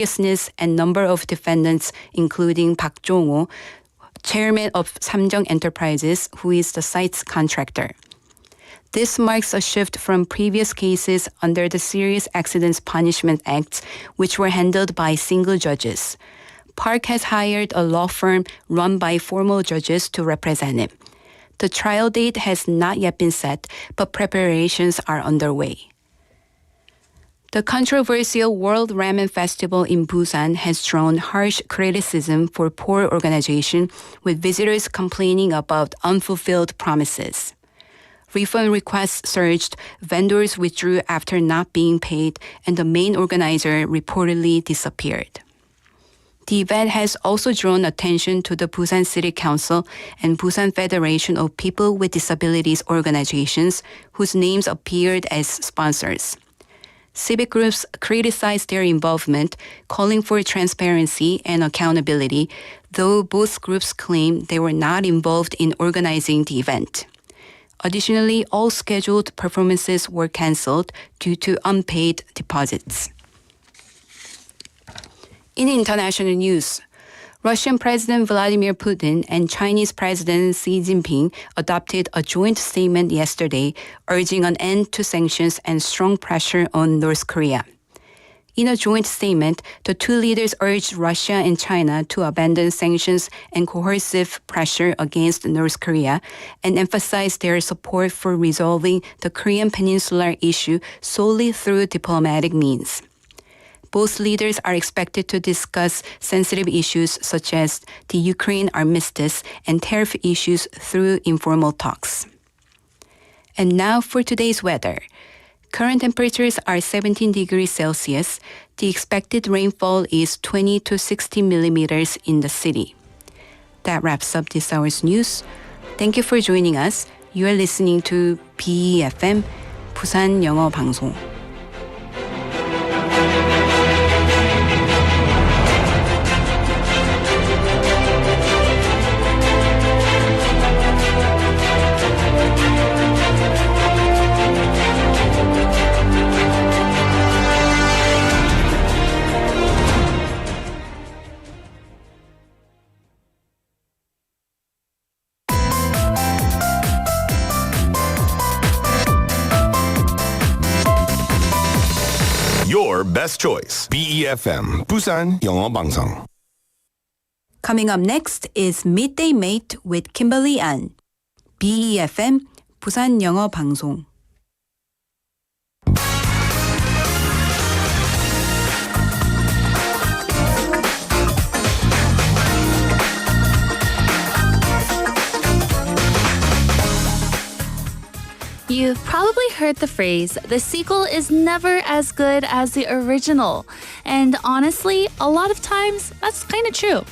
seriousness and number of defendants, including Park Jong-ho, chairman of Samjeong Enterprises, who is the site's contractor. This marks a shift from previous cases under the Serious Accidents Punishment Act, which were handled by single judges. Park has hired a law firm run by formal judges to represent him. The trial date has not yet been set, but preparations are underway. The controversial World Ramen Festival in Busan has drawn harsh criticism for poor organization, with visitors complaining about unfulfilled promises. Refund requests surged, vendors withdrew after not being paid, and the main organizer reportedly disappeared. The event has also drawn attention to the Busan City Council and Busan Federation of People with Disabilities organizations, whose names appeared as sponsors. Civic groups criticized their involvement, calling for transparency and accountability, though both groups claim they were not involved in organizing the event. Additionally, all scheduled performances were canceled due to unpaid deposits. In international news, Russian President Vladimir Putin and Chinese President Xi Jinping adopted a joint statement yesterday urging an end to sanctions and strong pressure on North Korea. In a joint statement, the two leaders urged Russia and China to abandon sanctions and coercive pressure against North Korea and emphasized their support for resolving the Korean Peninsular issue solely through diplomatic means. Both leaders are expected to discuss sensitive issues such as the Ukraine armistice and tariff issues through informal talks. And now for today's weather. Current temperatures are 17 degrees Celsius. The expected rainfall is 20 to 60 millimeters in the city. That wraps up this hour's news. Thank you for joining us. You are listening to BEFM, 부산영어방송. Your best choice. BEFM, 부산영어방송. Coming up next is Midday Mate with Kimberly An. BEFM, 부산영어방송. You've probably heard the phrase, the sequel is never as good as the original. And honestly, a lot of times, that's kind of true.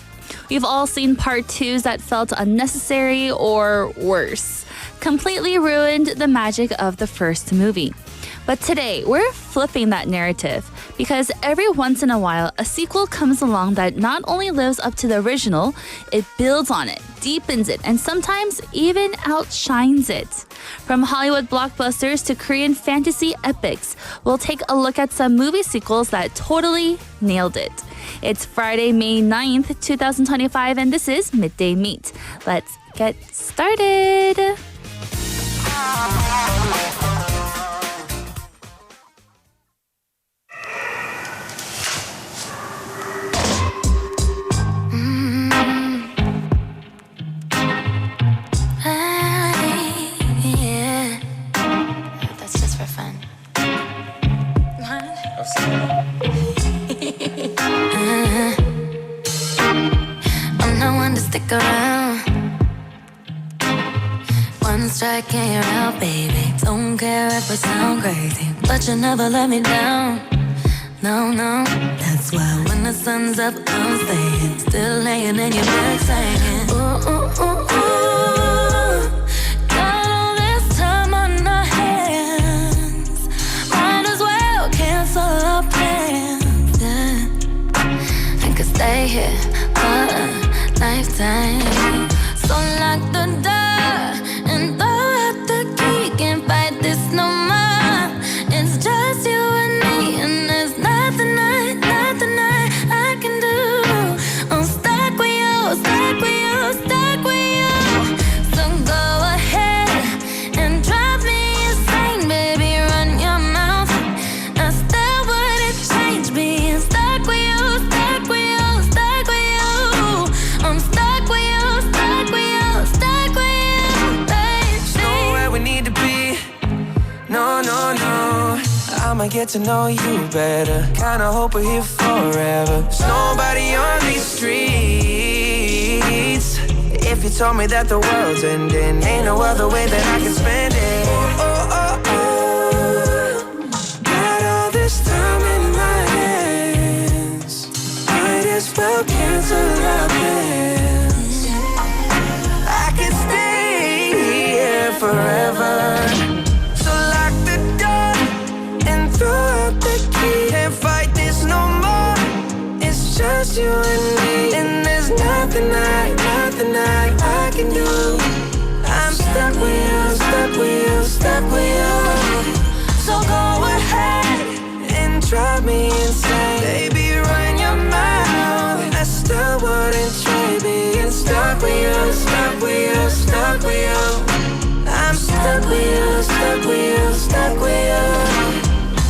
We've all seen part 2s that felt unnecessary or worse, completely ruined the magic of the first movie. But today, we're flipping that narrative because every once in a while, a sequel comes along that not only lives up to the original, it builds on it, deepens it, and sometimes even outshines it. From Hollywood blockbusters to Korean fantasy epics, we'll take a look at some movie sequels that totally nailed it. It's Friday, May 9th, 2025, and this is Midday Mate. Let's get started. I'm not one to stick around. One strike and you're out, baby. Don't care if I sound crazy, but you never let me down. No, no, that's why when the sun's up, I'm staying. Still laying in your bed saying, ooh, ooh, ooh, ooh. Got all this time on our hands. Might as well cancel our plans. Yeah. I could stay here for a lifetime. So lock the door and throw out the key. Can't fight this no more. It's just you and me, and there's nothing get to know you better. Kinda hope we're here forever. There's nobody on these streets. If you told me that the world's ending, ain't no other way that I can spend it. Oh, oh, oh, oh. Got all this time in my hands. Might as well cancel our plans. I could stay here forever. So lock the door and throw out the key. Can't fight this no more. It's just you and me. And there's nothing I can do. I'm stuck with you, stuck with you, stuck with you. So go ahead and drive me insane. Baby, run your mouth. I still wouldn't trade being stuck with you, stuck with you, stuck with you. I'm stuck with you, stuck with you, stuck with you.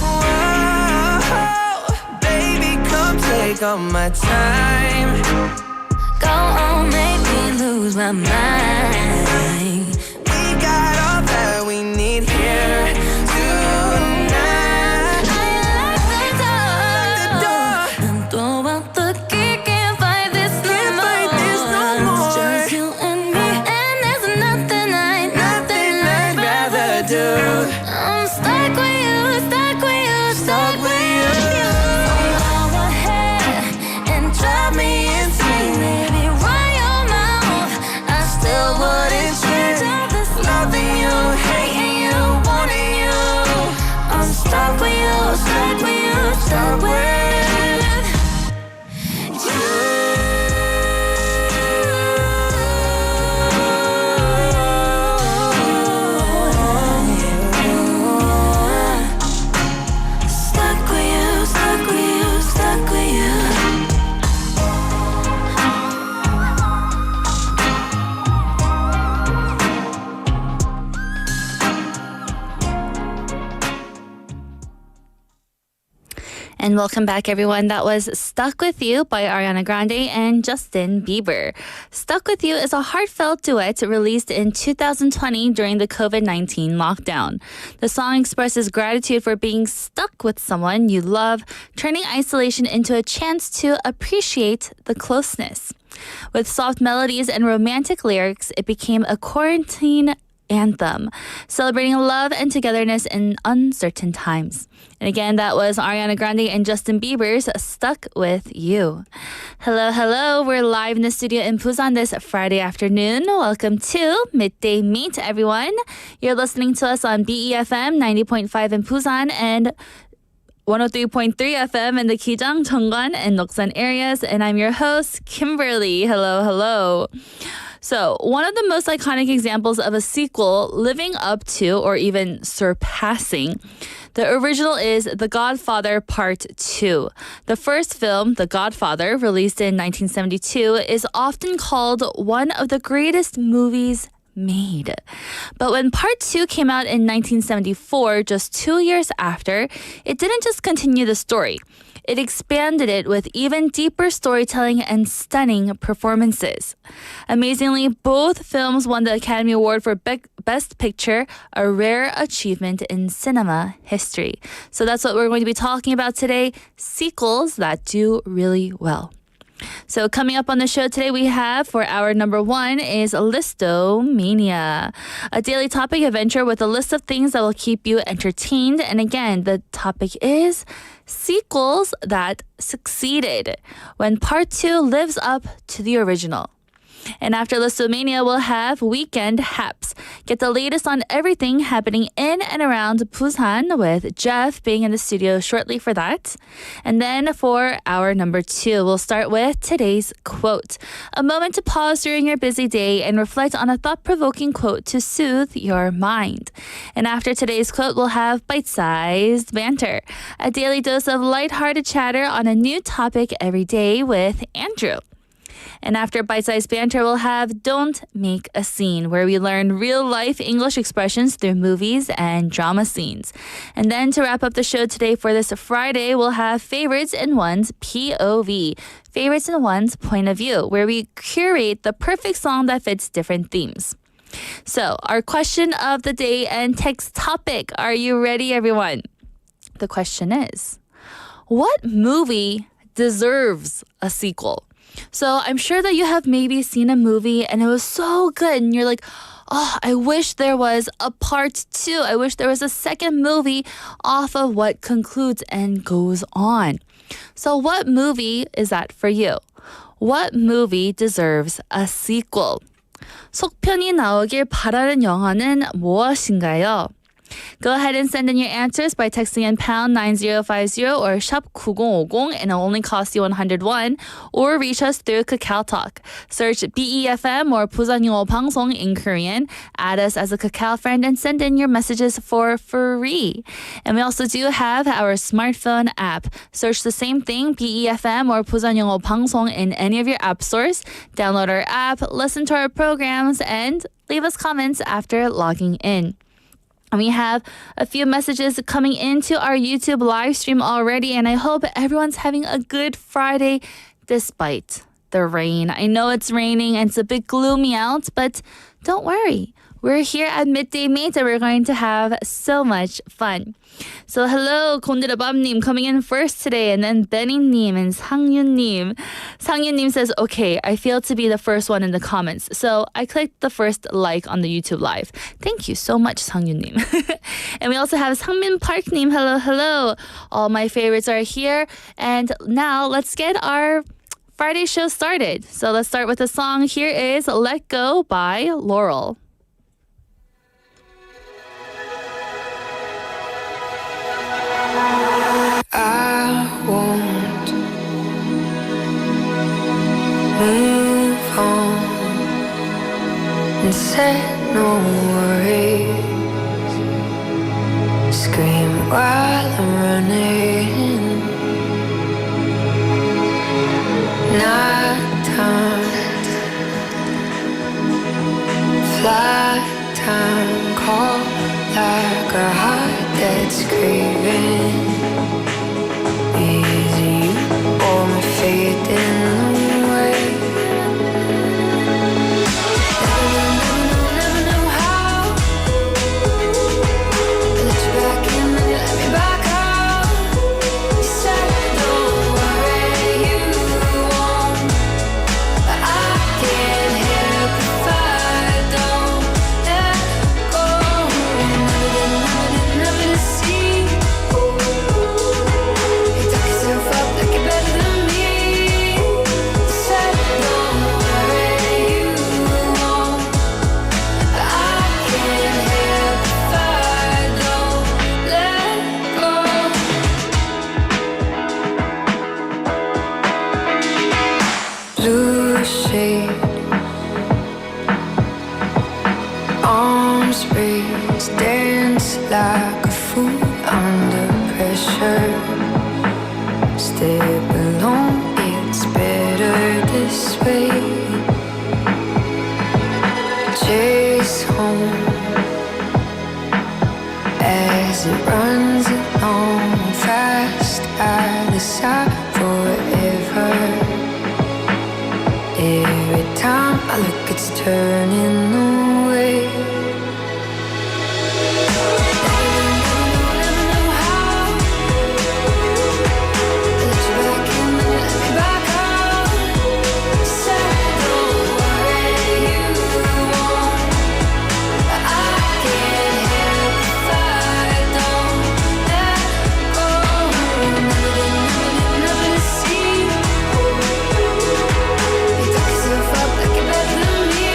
Whoa, baby, come take all my time. Go on, make me lose my mind. We got all that we need here tonight. Lock the door and throw out the key. Can't fight this no more. It's just you and me, and there's nothing I'd rather do. I'm stuck with you, stuck with you, stuck with you. So go ahead and drive me insane, baby. Run your mouth. I still wouldn't change all this loving you, hating you, wanting you. I'm stuck with you, stuck with you, stuck with you. Stuck with you, stuck with you, stuck with you. And welcome back, everyone. That was Stuck With You by Ariana Grande and Justin Bieber. Stuck With You is a heartfelt duet released in 2020 during the COVID-19 lockdown. The song expresses gratitude for being stuck with someone you love, turning isolation into a chance to appreciate the closeness. With soft melodies and romantic lyrics, it became a quarantine anthem, celebrating love and togetherness in uncertain times. And again, that was Ariana Grande and Justin Bieber's Stuck With You. Hello, hello. We're live in the studio in Busan this Friday afternoon. Welcome to Midday Mate, everyone. You're listening to us on BEFM 90.5 in Busan and 103.3 FM in the Kijang, Cheongan, and Noksan areas. And I'm your host, Kimberly. Hello, hello. So, one of the most iconic examples of a sequel living up to or even surpassing the original is The Godfather Part 2. The first film, The Godfather, released in 1972, is often called one of the greatest movies made. But when Part 2 came out in 1974, just 2 years after, it didn't just continue the story. It expanded it with even deeper storytelling and stunning performances. Amazingly, both films won the Academy Award for Best Picture, a rare achievement in cinema history. So that's what we're going to be talking about today, sequels that do really well. So coming up on the show today, we have for hour number 1 is Listomania, a daily topic adventure with a list of things that will keep you entertained. And again, the topic is sequels that succeeded when part 2 lives up to the original. And after Listomania, we'll have Weekend Haps. Get the latest on everything happening in and around Busan with Jeff being in the studio shortly for that. And then for hour number 2, we'll start with today's quote. A moment to pause during your busy day and reflect on a thought-provoking quote to soothe your mind. And after today's quote, we'll have Byte-size banter. A daily dose of lighthearted chatter on a new topic every day with Andrew. And after Byte-size banter, we'll have Don't Make a Scene, where we learn real-life English expressions through movies and drama scenes. And then to wrap up the show today for this Friday, we'll have Favorites in One's POV, Favorites in One's Point of View, where we curate the perfect song that fits different themes. So, our question of the day and text topic. Are you ready, everyone? the question is, what movie deserves a sequel? So I'm sure that you have maybe seen a movie and it was so good and you're like, oh, I wish there was a part 2. I wish there was a second movie off of what concludes and goes on. So what movie is that for you? What movie deserves a sequel? 속편이 나오길 바라는 영화는 무엇인가요? Go ahead and send in your answers by texting in pound 9050 or shop 9050 and it'll only cost you 101, or reach us through Kakao Talk. Search BEFM or 부산영어방송 in Korean, add us as a Kakao friend and send in your messages for free. And we also do have our smartphone app. Search the same thing, BEFM or 부산영어방송 in any of your app stores. Download our app, listen to our programs, and leave us comments after logging in. And we have a few messages coming into our YouTube live stream already, and I hope everyone's having a good Friday despite the rain. I know it's raining and it's a bit gloomy out, but don't worry. We're here at Midday Mate and we're going to have so much fun. So hello, 곤드라밤님 coming in first today, and then Benny님 and 상윤님. 상윤님 says, okay, I failed to be the first one in the comments. So I clicked the first like on the YouTube live. Thank you so much, 상윤님. And we also have 상민 Park님. Hello, hello. All my favorites are here. And now let's get our Friday show started. So let's start with a song. Here is Let Go by Laurel. I won't move on and set no worries. Scream while I'm running. Nighttime, flight time, call like a heart that's craving. Is you or my faith in the way? Never know how. I let you back in, then you let me back out. You said don't worry, you won't, but I can't help if I don't let go. Never to see. Arms raised, dance like a fool under pressure. Step alone, it's better this way. Chase home as it runs along fast at the side forever. Every time I look, it's turning away. Never know how. I let you back in, then you let me back out. Said don't worry, you won't, but I can't help if I don't let go. Never to see. You talk yourself up like you're better than me.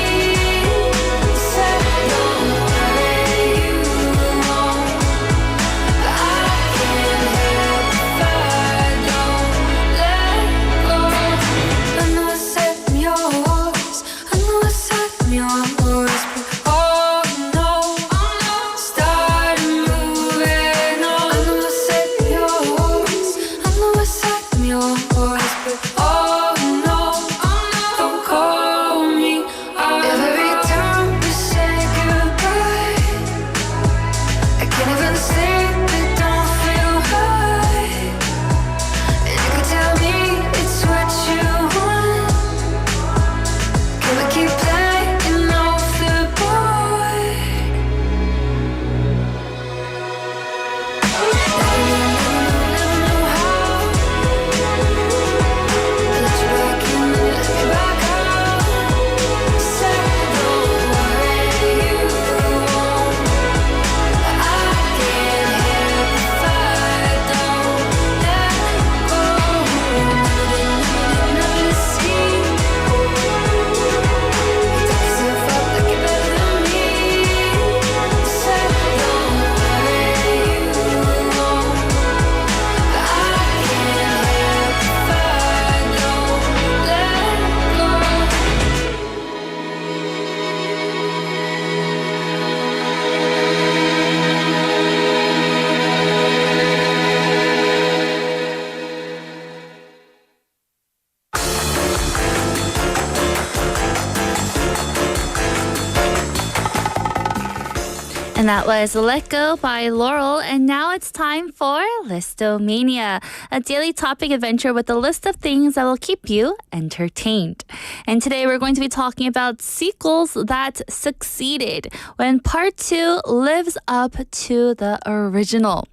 And that was Let Go by Laurel. And now it's time for Listomania, a daily topic adventure with a list of things that will keep you entertained. And today we're going to be talking about sequels that succeeded when part 2 lives up to the original.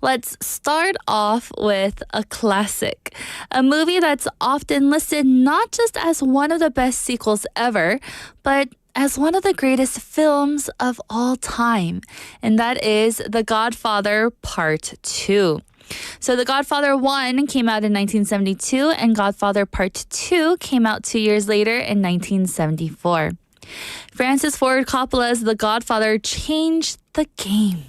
Let's start off with a classic, a movie that's often listed not just as one of the best sequels ever, but as one of the greatest films of all time, and that is The Godfather Part 2. So The Godfather 1 came out in 1972, and Godfather Part 2 came out 2 years later in 1974. Francis Ford Coppola's The Godfather changed the game.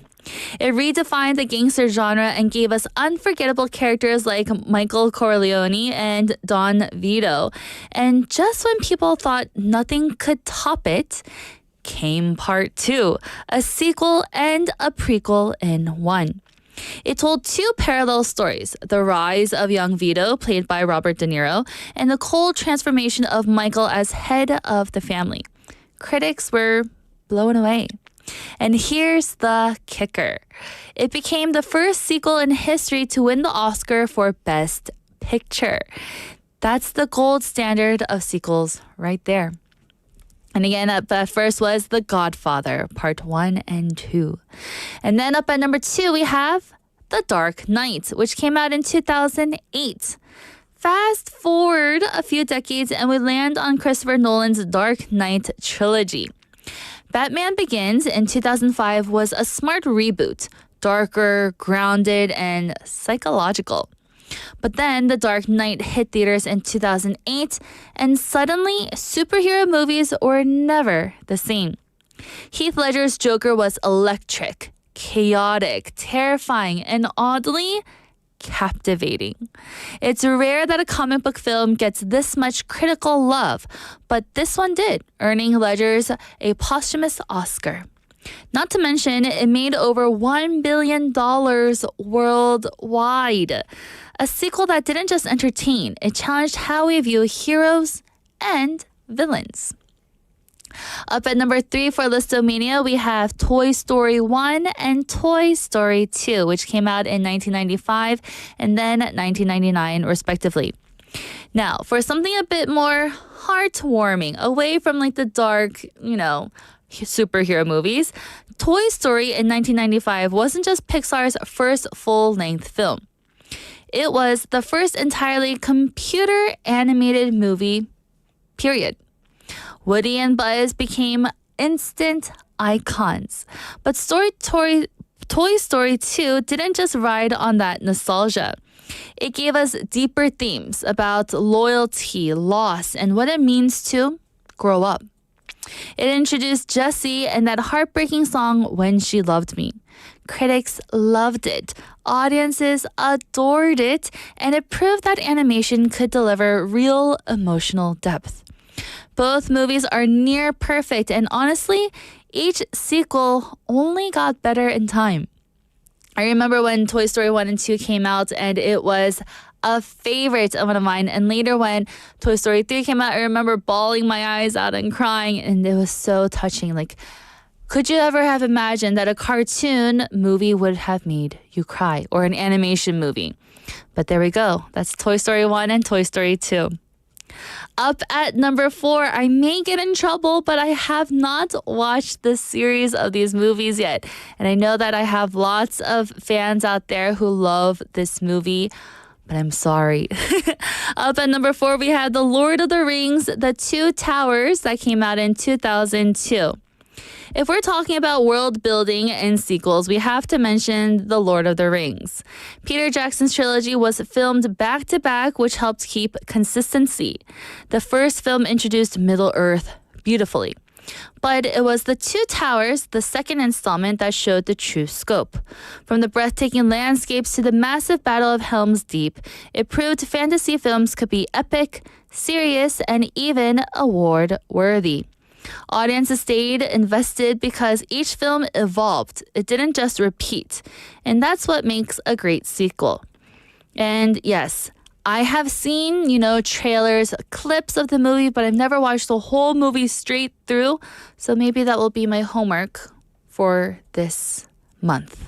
It redefined the gangster genre and gave us unforgettable characters like Michael Corleone and Don Vito. And just when people thought nothing could top it, came part 2, a sequel and a prequel in one. It told 2 parallel stories, the rise of young Vito, played by Robert De Niro, and the cold transformation of Michael as head of the family. Critics were blown away. And here's the kicker. It became the first sequel in history to win the Oscar for Best Picture. That's the gold standard of sequels right there. And again, up at first was The Godfather, Part 1 and 2. And then up at number 2, we have The Dark Knight, which came out in 2008. Fast forward a few decades and we land on Christopher Nolan's Dark Knight trilogy. Batman Begins in 2005 was a smart reboot, darker, grounded, and psychological. But then The Dark Knight hit theaters in 2008, and suddenly superhero movies were never the same. Heath Ledger's Joker was electric, chaotic, terrifying, and oddly captivating. It's rare that a comic book film gets this much critical love, but this one did, earning Ledger's a posthumous Oscar. Not to mention, it made over $1 billion worldwide. A sequel that didn't just entertain, it challenged how we view heroes and villains. Up at number 3 for Listomania, we have Toy Story 1 and Toy Story 2, which came out in 1995 and then 1999, respectively. Now, for something a bit more heartwarming, away from like the dark, superhero movies, Toy Story in 1995 wasn't just Pixar's first full-length film. It was the first entirely computer-animated movie, period. Woody and Buzz became instant icons. But Toy Story 2 didn't just ride on that nostalgia. It gave us deeper themes about loyalty, loss, and what it means to grow up. It introduced Jessie and that heartbreaking song, When She Loved Me. Critics loved it. Audiences adored it. And it proved that animation could deliver real emotional depth. Both movies are near perfect, and honestly, each sequel only got better in time. I remember when Toy Story 1 and 2 came out, and it was a favorite of one of mine. And later when Toy Story 3 came out, I remember bawling my eyes out and crying, and it was so touching. Like, could you ever have imagined that a cartoon movie would have made you cry, or an animation movie? But there we go. That's Toy Story 1 and Toy Story 2. Up at number 4, I may get in trouble, but I have not watched this series of these movies yet. And I know that I have lots of fans out there who love this movie, but I'm sorry. Up at number 4, we have The Lord of the Rings, The Two Towers, that came out in 2002. If we're talking about world building and sequels, we have to mention The Lord of the Rings. Peter Jackson's trilogy was filmed back to back, which helped keep consistency. The first film introduced Middle-earth beautifully. But it was The Two Towers, the second installment, that showed the true scope. From the breathtaking landscapes to the massive Battle of Helm's Deep, it proved fantasy films could be epic, serious, and even award-worthy. Audiences stayed invested because each film evolved. It didn't just repeat. And that's what makes a great sequel. And yes, I have seen, trailers, clips of the movie, but I've never watched the whole movie straight through. So maybe that will be my homework for this month.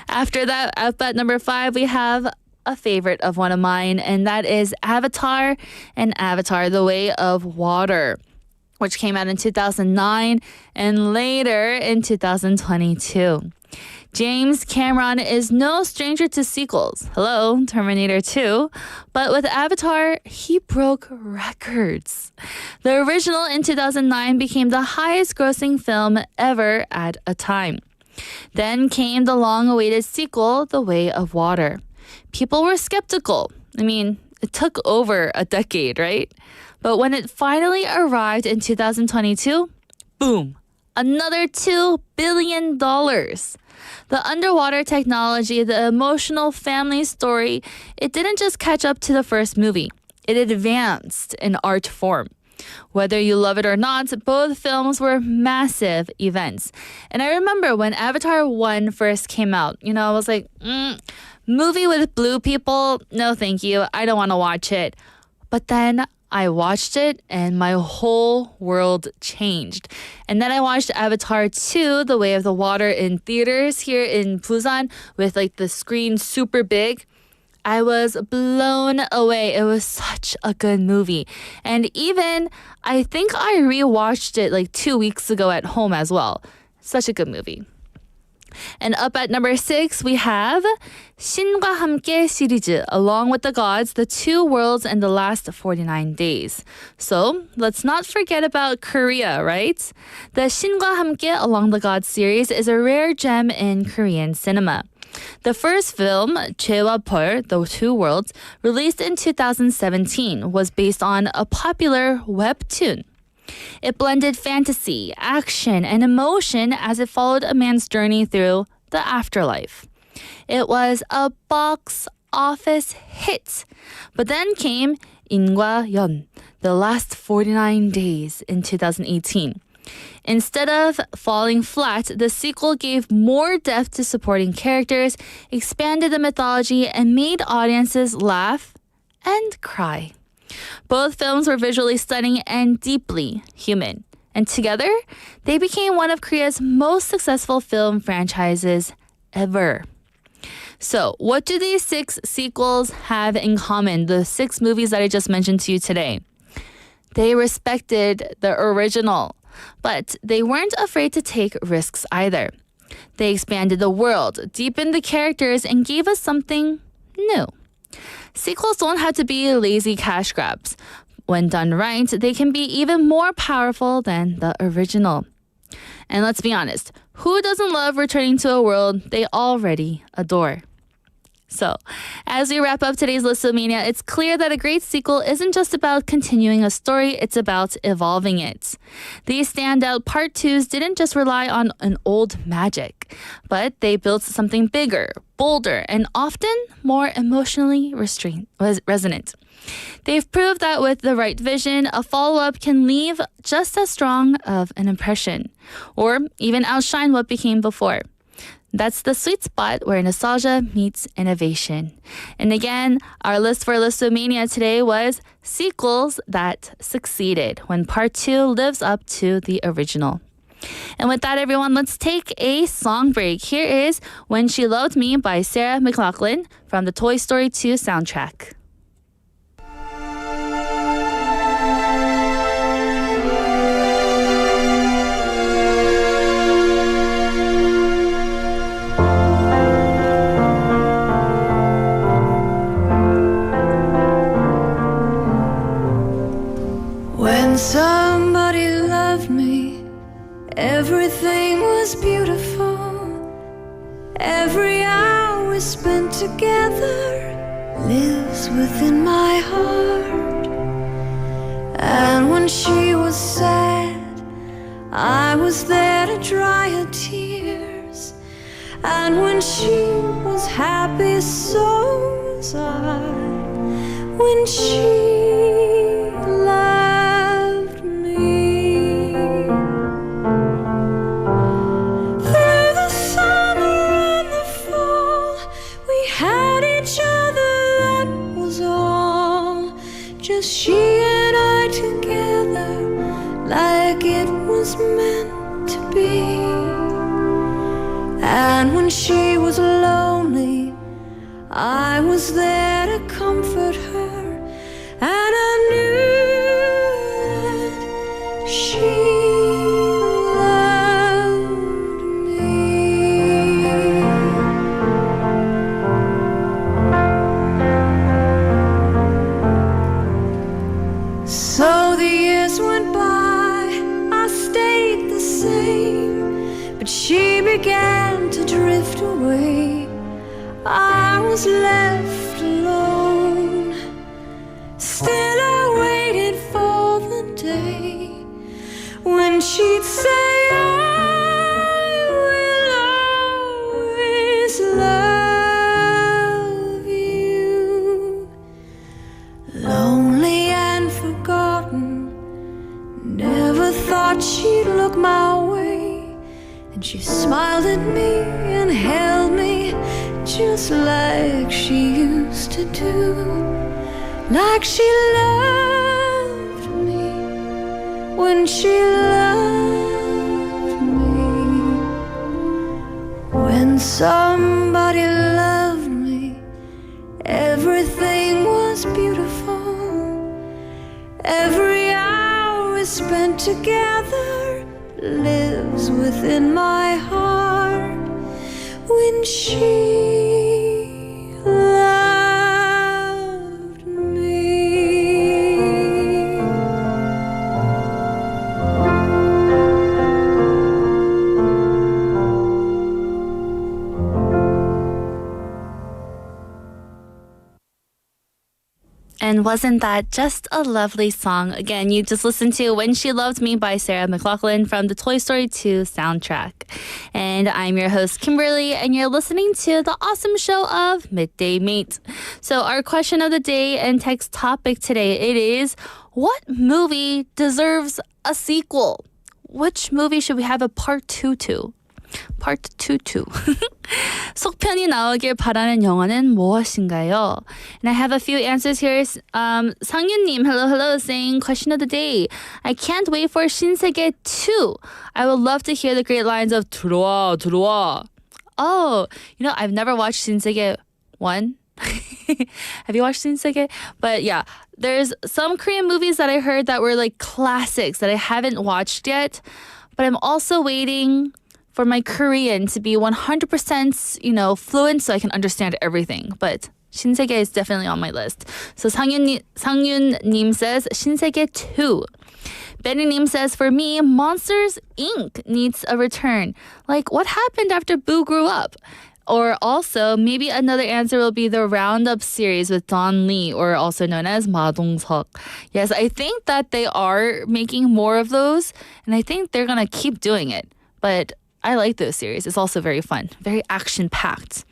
After that, at number 5, we have a favorite of one of mine, and that is Avatar and Avatar: The Way of Water, which came out in 2009 and later in 2022. James Cameron is no stranger to sequels. Hello, Terminator 2. But with Avatar, he broke records. The original in 2009 became the highest grossing film ever at a time. Then came the long-awaited sequel, The Way of Water. People were skeptical. I mean, it took over a decade, right? But when it finally arrived in 2022, boom, another $2 billion. The underwater technology, the emotional family story, it didn't just catch up to the first movie. It advanced in art form. Whether you love it or not, both films were massive events. And I remember when Avatar 1 first came out, I was like, movie with blue people? No, thank you. I don't want to watch it. But then I watched it and my whole world changed. And then I watched Avatar 2, The Way of the Water, in theaters here in Busan with like the screen super big. I was blown away. It was such a good movie. And even, I think I rewatched it like 2 weeks ago at home as well. Such a good movie. And up at number 6, we have 신과 함께 시리즈, Along with the Gods, The Two Worlds and the Last 49 Days. So let's not forget about Korea, right? The 신과 함께 Along the Gods series is a rare gem in Korean cinema. The first film, 죄와 벌, The Two Worlds, released in 2017, was based on a popular webtoon. It blended fantasy, action, and emotion as it followed a man's journey through the afterlife. It was a box office hit. But then came 인과 연, The Last 49 Days, in 2018. Instead of falling flat, the sequel gave more depth to supporting characters, expanded the mythology, and made audiences laugh and cry. Both films were visually stunning and deeply human. And together, they became one of Korea's most successful film franchises ever. So, what do these 6 sequels have in common? The 6 movies that I just mentioned to you today. They respected the original, but they weren't afraid to take risks either. They expanded the world, deepened the characters, and gave us something new. Sequels don't have to be lazy cash grabs. When done right, they can be even more powerful than the original. And let's be honest, who doesn't love returning to a world they already adore? So, as we wrap up today's Listomania, it's clear that a great sequel isn't just about continuing a story, it's about evolving it. These standout Part 2s didn't just rely on an old magic, but they built something bigger, bolder, and often more emotionally resonant. They've proved that with the right vision, a follow-up can leave just as strong of an impression, or even outshine what became before. That's the sweet spot where nostalgia meets innovation. And again, our list for Listomania today was sequels that succeeded when Part 2 lives up to the original. And with that, everyone, let's take a song break. Here is When She Loved Me by Sarah McLachlan from the Toy Story 2 soundtrack. When somebody loved me, everything was beautiful. Every hour spent together lives within my heart. And when she was sad, I was there to dry her tears. And when she was happy, so was I. When she loved me, through the summer and the fall, we had each other, that was all. Just she and I together, like it was meant to be. And when she was lonely, I was there to comfort her, and I knew that she loved me. So the years went by, I stayed the same, but she began to drift away. I was left alone. Still I waited for the day when she'd say, I will always love you. Lonely and forgotten, never thought she'd look my way. And she smiled at me and held me just like she used to do. Like she loved me when she loved me. When somebody loved me, everything was beautiful. Every hour we spent together lives within my heart. When she loved me. And wasn't that just a lovely song? Again, you just listened to When She Loved Me by Sarah McLachlan from the Toy Story 2 soundtrack. And I'm your host, Kimberly, and you're listening to the awesome show of Midday Mate. So our question of the day and text topic today, it is, what movie deserves a sequel? Which movie should we have a part 2 to? Part 2. 속편이 나오길 바라는 영화는 무엇인가요? And I have a few answers here. 상윤님, hello, saying, question of the day. I can't wait for 신세계 2. I would love to hear the great lines of 들어와. Oh, I've never watched 신세계 1. Have you watched 신세계? But yeah, there's some Korean movies that I heard that were like classics that I haven't watched yet. But I'm also waiting for my Korean to be 100%, fluent so I can understand everything. But 신세계 is definitely on my list. So 상윤님 says 신세계 2. Benny님 says, for me, Monsters, Inc. needs a return. Like, what happened after Boo grew up? Or also, maybe another answer will be the Roundup series with Don Lee, or also known as Ma Dong-seok. Yes, I think that they are making more of those, and I think they're gonna keep doing it. But I like those series. It's also very fun, very action-packed.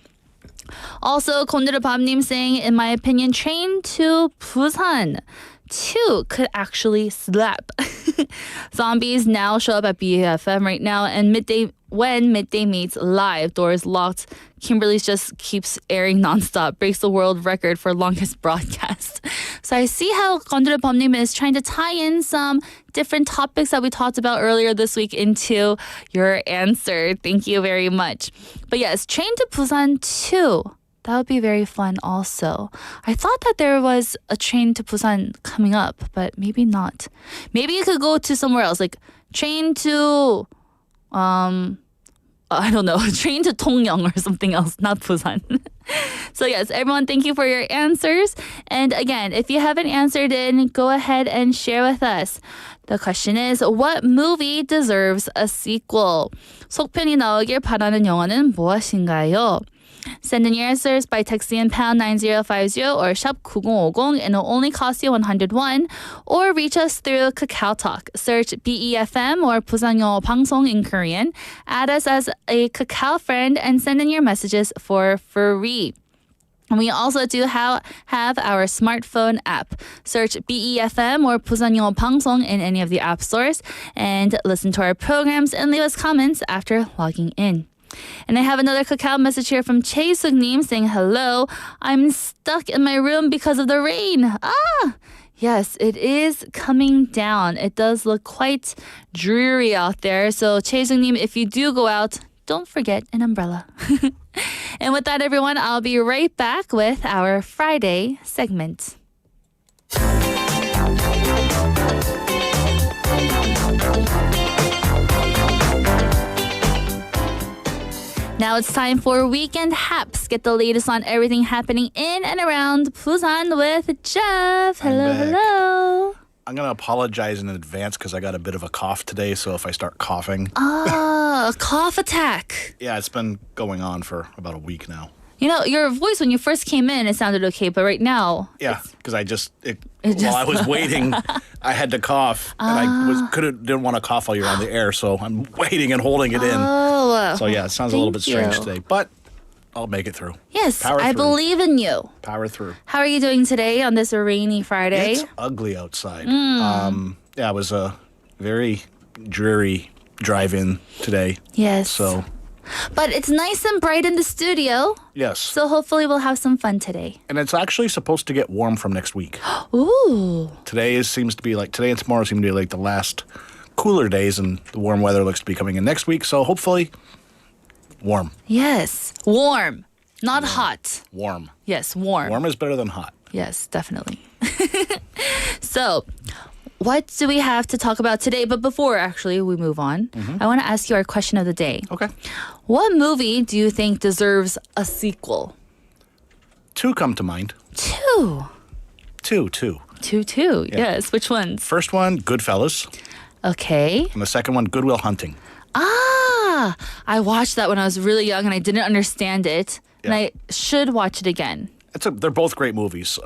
Also, Konderu saying, in my opinion, Train to Busan 2 could actually slap. Zombies now show up at BFM right now, and when Midday Mate's live, doors locked, Kimberly's just keeps airing nonstop, breaks the world record for longest broadcast. So I see how Konderu Bamnim is trying to tie in some different topics that we talked about earlier this week into your answer. Thank you very much. But yes, Train to Busan 2. That would be very fun also. I thought that there was a Train to Busan coming up, but maybe not. Maybe you could go to somewhere else, like Train to, I don't know, Train to Tongyang or something else, not Busan. So yes, everyone, thank you for your answers. And again, if you haven't answered it, go ahead and share with us. The question is, what movie deserves a sequel? 속편이 나오길 바라는 영화는 무엇인가요? Send in your answers by texting pound 9050 or shop 9050 and it'll only cost you 101, or reach us through Kakao Talk. Search BEFM or 부산영어방송 in Korean. Add us as a Kakao friend and send in your messages for free. And we also do have our smartphone app. Search BEFM or 부산영어방송 in any of the app stores and listen to our programs and leave us comments after logging in. And I have another Kakao message here from Chae-suk-nim saying, hello, I'm stuck in my room because of the rain. Yes, it is coming down. It does look quite dreary out there. So, Chae-sung-nim, if you do go out, don't forget an umbrella. And with that, everyone, I'll be right back with our Friday segment. Now it's time for Weekend Haps. Get the latest on everything happening in and around Busan with Jeff. Hello, I'm back. hello. I'm going to apologize in advance because I got a bit of a cough today, so if I start coughing. A cough attack. Yeah, it's been going on for about a week now. You know, your voice when you first came in, it sounded okay, but right now... Yeah, because while I was waiting, I had to cough, and I didn't want to cough while you're on the air, so I'm waiting and holding it in. Oh. So yeah, it sounds a little bit Thank strange you. today, but I'll make it through. Yes, Power I through. believe in you. Power through. How are you doing today on this rainy Friday? It's ugly outside. Yeah, it was a very dreary drive-in today. Yes. So, But it's nice and bright in the studio, yes. so hopefully we'll have some fun today. And it's actually supposed to get warm from next week. Ooh. Today and tomorrow seem to be like the last cooler days, and the warm weather looks to be coming in next week. So hopefully, warm. Yes. Warm. Not hot. Warm. Yes, warm. Warm is better than hot. Yes, definitely. So, what do we have to talk about today? But before actually we move on, I want to ask you our question of the day. Okay. What movie do you think deserves a sequel? Two come to mind. Two. Two. Yes. Which ones? First one, Goodfellas, Okay. and the second one, Good Will Hunting. Ah, I watched that when I was really young and I didn't understand it. And Yeah. I should watch it again. They're both great movies.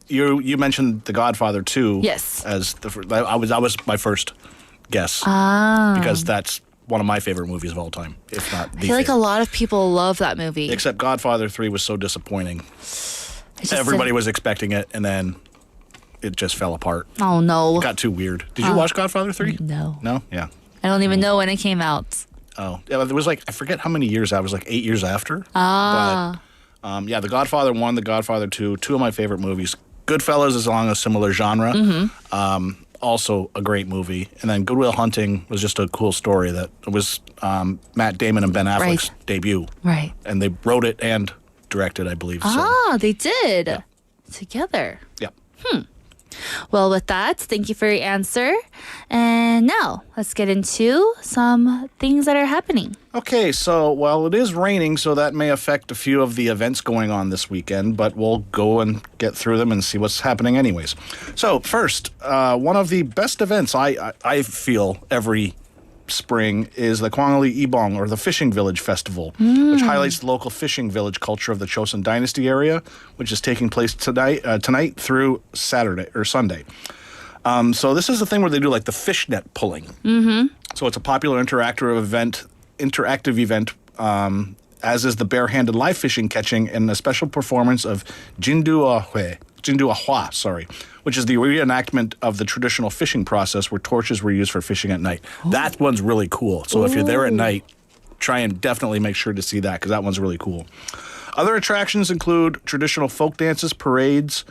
You mentioned The Godfather 2. Yes. As that was my first guess. Because that's one of my favorite movies of all time, if not the I feel like a favorite. lot of people love that movie. Except Godfather 3 was so disappointing. It's just Everybody was expecting it, and then it just fell apart. Oh no. It got too weird. Did you watch Godfather 3? No. No? Yeah. I don't even know when it came out. Oh. Yeah, it was like, I forget how many years out. It was like 8 years after. But, yeah, The Godfather 1, The Godfather 2, two of my favorite movies. Goodfellas is along a similar genre. Also a great movie. And then Good Will Hunting was just a cool story that it was Matt Damon and Ben Affleck's debut. Right. And they wrote it and directed, I believe. So, They did. Together. yeah. Well, with that, thank you for your answer. And now, let's get into some things that are happening. Okay, so, well, it is raining, so that may affect a few of the events going on this weekend, but we'll go and get through them and see what's happening anyways. So, first, one of the best events I feel every spring is the Kwangali Ibong, or the Fishing Village Festival, which highlights the local fishing village culture of the Chosun Dynasty area, which is taking place tonight through Saturday or Sunday. So this is the thing where they do like the fishnet pulling. So it's a popular interactive event, as is the barehanded live fishing catching and a special performance of Jinduahua, which is the reenactment of the traditional fishing process where torches were used for fishing at night. That one's really cool. So if you're there at night, try and definitely make sure to see that because that one's really cool. Other attractions include traditional folk dances, parades,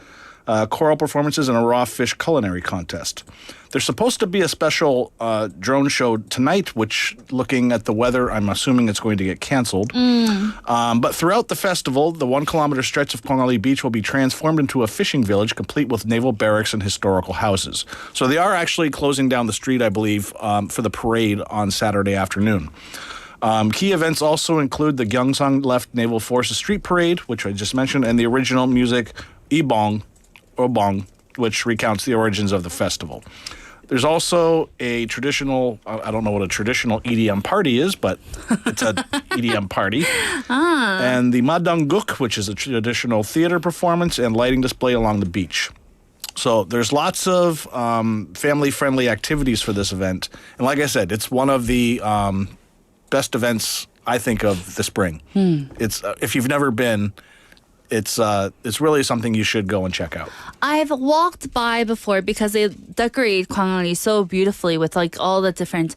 choral performances, and a raw fish culinary contest. There's supposed to be a special drone show tonight, which, looking at the weather, I'm assuming it's going to get canceled. But throughout the festival, the 1 kilometer stretch of Kwangali Beach will be transformed into a fishing village, complete with naval barracks and historical houses. So they are actually closing down the street, I believe, for the parade on Saturday afternoon. Key events also include the Gyeongsang Left Naval Forces Street Parade, which I just mentioned, and the original music Ibong, which recounts the origins of the festival. There's also a traditional, I don't know what a traditional EDM party is, but it's an EDM party. And the Madangguk, which is a traditional theater performance and lighting display along the beach. So there's lots of family-friendly activities for this event. And like I said, it's one of the best events, I think, of the spring. It's if you've never been, it's really something you should go and check out. I've walked by before because they decorate Kwangali so beautifully with like all the different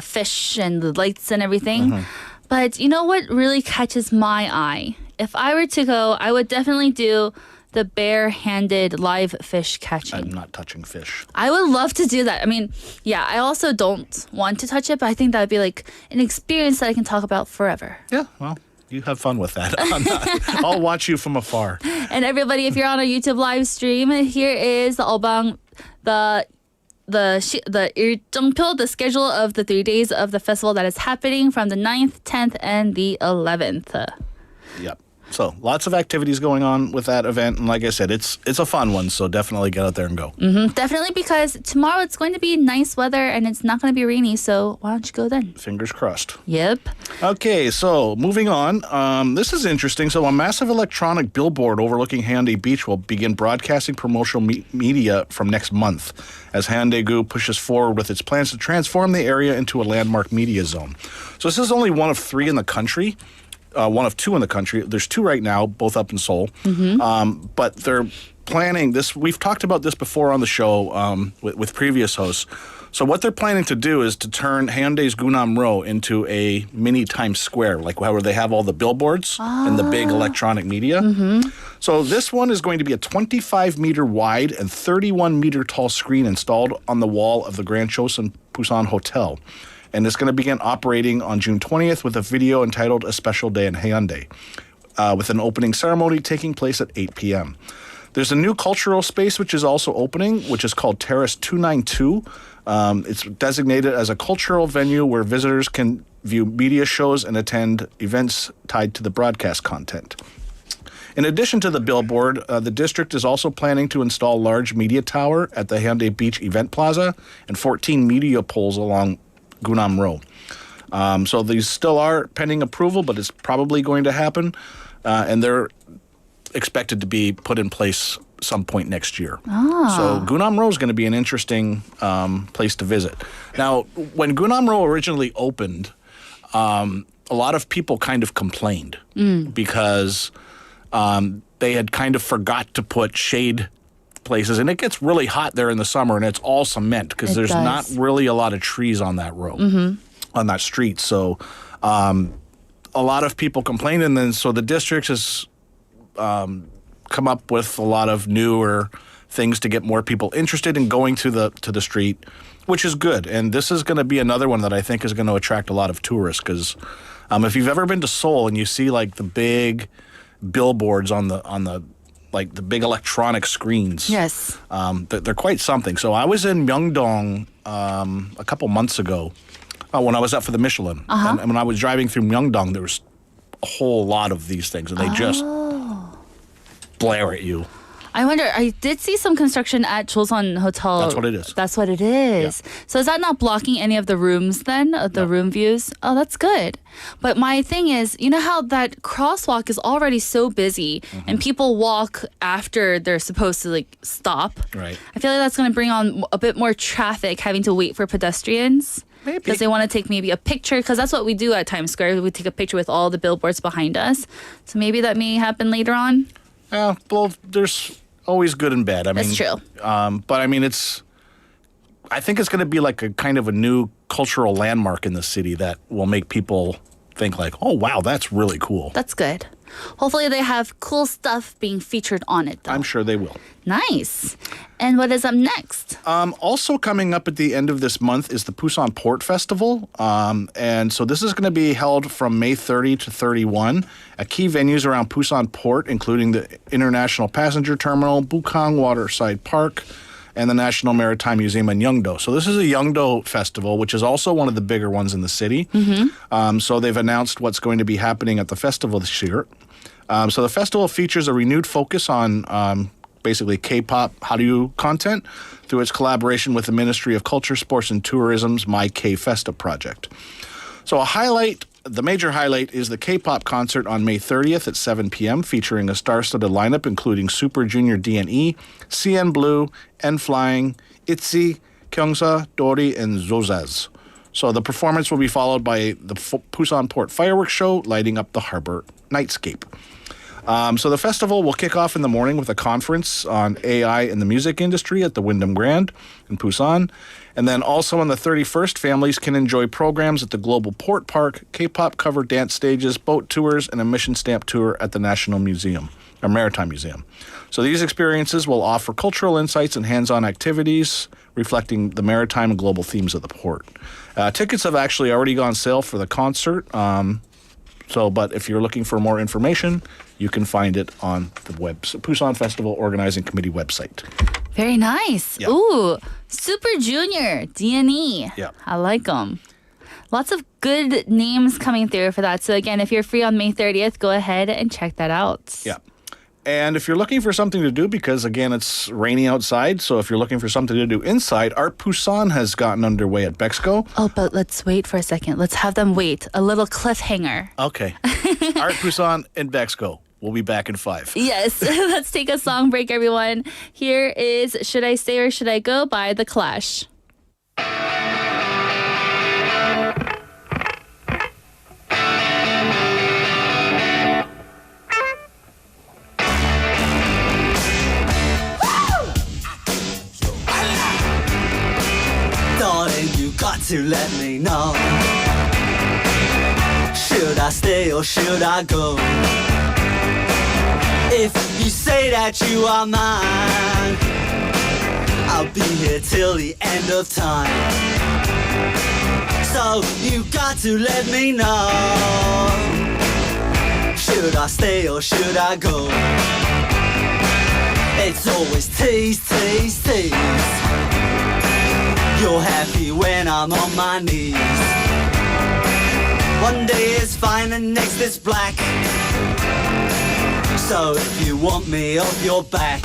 fish and the lights and everything. But you know what really catches my eye? If I were to go, I would definitely do the bare-handed live fish catching. I'm not touching fish. I would love to do that. I mean, yeah, I also don't want to touch it, but I think that would be like an experience that I can talk about forever. Yeah, well, you have fun with that. I'll watch you from afar. And everybody, if you're on a YouTube live stream, here is the Obang, the 일정표, the schedule of the 3 days of the festival that is happening from the 9th, 10th, and the 11th. Yep. So lots of activities going on with that event, and like I said, it's a fun one. So definitely get out there and go. Definitely, because tomorrow it's going to be nice weather and it's not going to be rainy. So why don't you go then? Fingers crossed. Yep. Okay, so moving on. This is interesting. So a massive electronic billboard overlooking Hyundai Beach will begin broadcasting promotional media from next month as Hyundai pushes forward with its plans to transform the area into a landmark media zone. So this is only one of 3 in the country. One of 2 in the country. There's 2 right now, both up in Seoul. But they're planning this. We've talked about this before on the show with previous hosts. So what they're planning to do is to turn Hyundai's Gunam-ro into a mini Times Square, like where they have all the billboards and the big electronic media. So this one is going to be a 25-meter wide and 31-meter tall screen installed on the wall of the Grand Chosun Busan Hotel. And it's going to begin operating on June 20th with a video entitled A Special Day in Hyundai, with an opening ceremony taking place at 8 p.m. There's a new cultural space which is also opening, which is called Terrace 292. It's designated as a cultural venue where visitors can view media shows and attend events tied to the broadcast content. In addition to the billboard, the district is also planning to install a large media tower at the Hyundai Beach Event Plaza and 14 media poles along Gunam-ro. So these still are pending approval, but it's probably going to happen. And they're expected to be put in place some point next year. So Gunam-ro is going to be an interesting place to visit. Now, when Gunam-ro originally opened, a lot of people kind of complained because they had kind of forgot to put shade places, and it gets really hot there in the summer, and it's all cement because there's not really a lot of trees on that road, on that street. So a lot of people complained, and then so the district has come up with a lot of newer things to get more people interested in going to the street, which is good. And this is going to be another one that I think is going to attract a lot of tourists because if you've ever been to Seoul and you see like the big billboards on the like the big electronic screens. Yes. They're quite something. So I was in Myeongdong a couple months ago when I was up for the Michelin. And when I was driving through Myeongdong, there was a whole lot of these things, and they just glare at you. I wonder, I did see some construction at Chosun Hotel. That's what it is. That's what it is. Yeah. So is that not blocking any of the rooms then, the room views? Oh, that's good. But my thing is, you know how that crosswalk is already so busy and people walk after they're supposed to like stop? Right. I feel like that's going to bring on a bit more traffic, having to wait for pedestrians. Maybe. Because they want to take maybe a picture, because that's what we do at Times Square. We take a picture with all the billboards behind us. So maybe that may happen later on. Yeah, well, there's always good and bad. I mean, That's true. But I mean, I think it's going to be like a kind of a new cultural landmark in the city that will make people think like, oh, wow, that's really cool. That's good. Hopefully they have cool stuff being featured on it, though. I'm sure they will. Nice. And what is up next? Also coming up at the end of this month is the Busan Port Festival. And so this is going to be held from May 30 to 31 at key venues around Busan Port, including the International Passenger Terminal, Bukang Waterside Park, and the National Maritime Museum in Yeongdo. So this is a Yeongdo festival, which is also one of the bigger ones in the city. So they've announced what's going to be happening at the festival this year. So the festival features a renewed focus on basically K-pop Hallyu content through its collaboration with the Ministry of Culture, Sports, and Tourism's My K-Festa project. So the major highlight is the K-pop concert on May 30th at 7 p.m. featuring a star-studded lineup including Super Junior DNE, CN Blue, N-Flying, ITZY, Kyungsa, Dory, and Zozaz. So the performance will be followed by the Busan Port fireworks show lighting up the harbor nightscape. So the festival will kick off in the morning with a conference on AI in the music industry at the Wyndham Grand in Busan. And then also on the 31st, families can enjoy programs at the Global Port Park, K-pop cover dance stages, boat tours, and a mission stamp tour at the National Museum. a maritime museum. So these experiences will offer cultural insights and hands-on activities reflecting the maritime and global themes of the port. Tickets have actually already gone sale for the concert. But if you're looking for more information, you can find it on the Busan Festival Organizing Committee website. Very nice. Yeah. Ooh, Super Junior, D&E. Yeah. I like them. Lots of good names coming through for that. So again, if you're free on May 30th, go ahead and check that out. Yeah. And if you're looking for something to do, because again, it's rainy outside, so if you're looking for something to do inside, Art Busan has gotten underway at Bexco. Oh, but let's wait for a second. Let's have them wait. A little cliffhanger. Okay. Art Busan in Bexco. We'll be back in 5. Yes. Let's take a song break, everyone. Here is Should I Stay or Should I Go by The Clash. Darling, you got to let me know. Should I stay or should I go? If you say that you are mine, I'll be here till the end of time. So you got to let me know. Should I stay or should I go? It's always tease, tease, tease. You're happy when I'm on my knees. One day is fine and next is black. So if you want me off your back,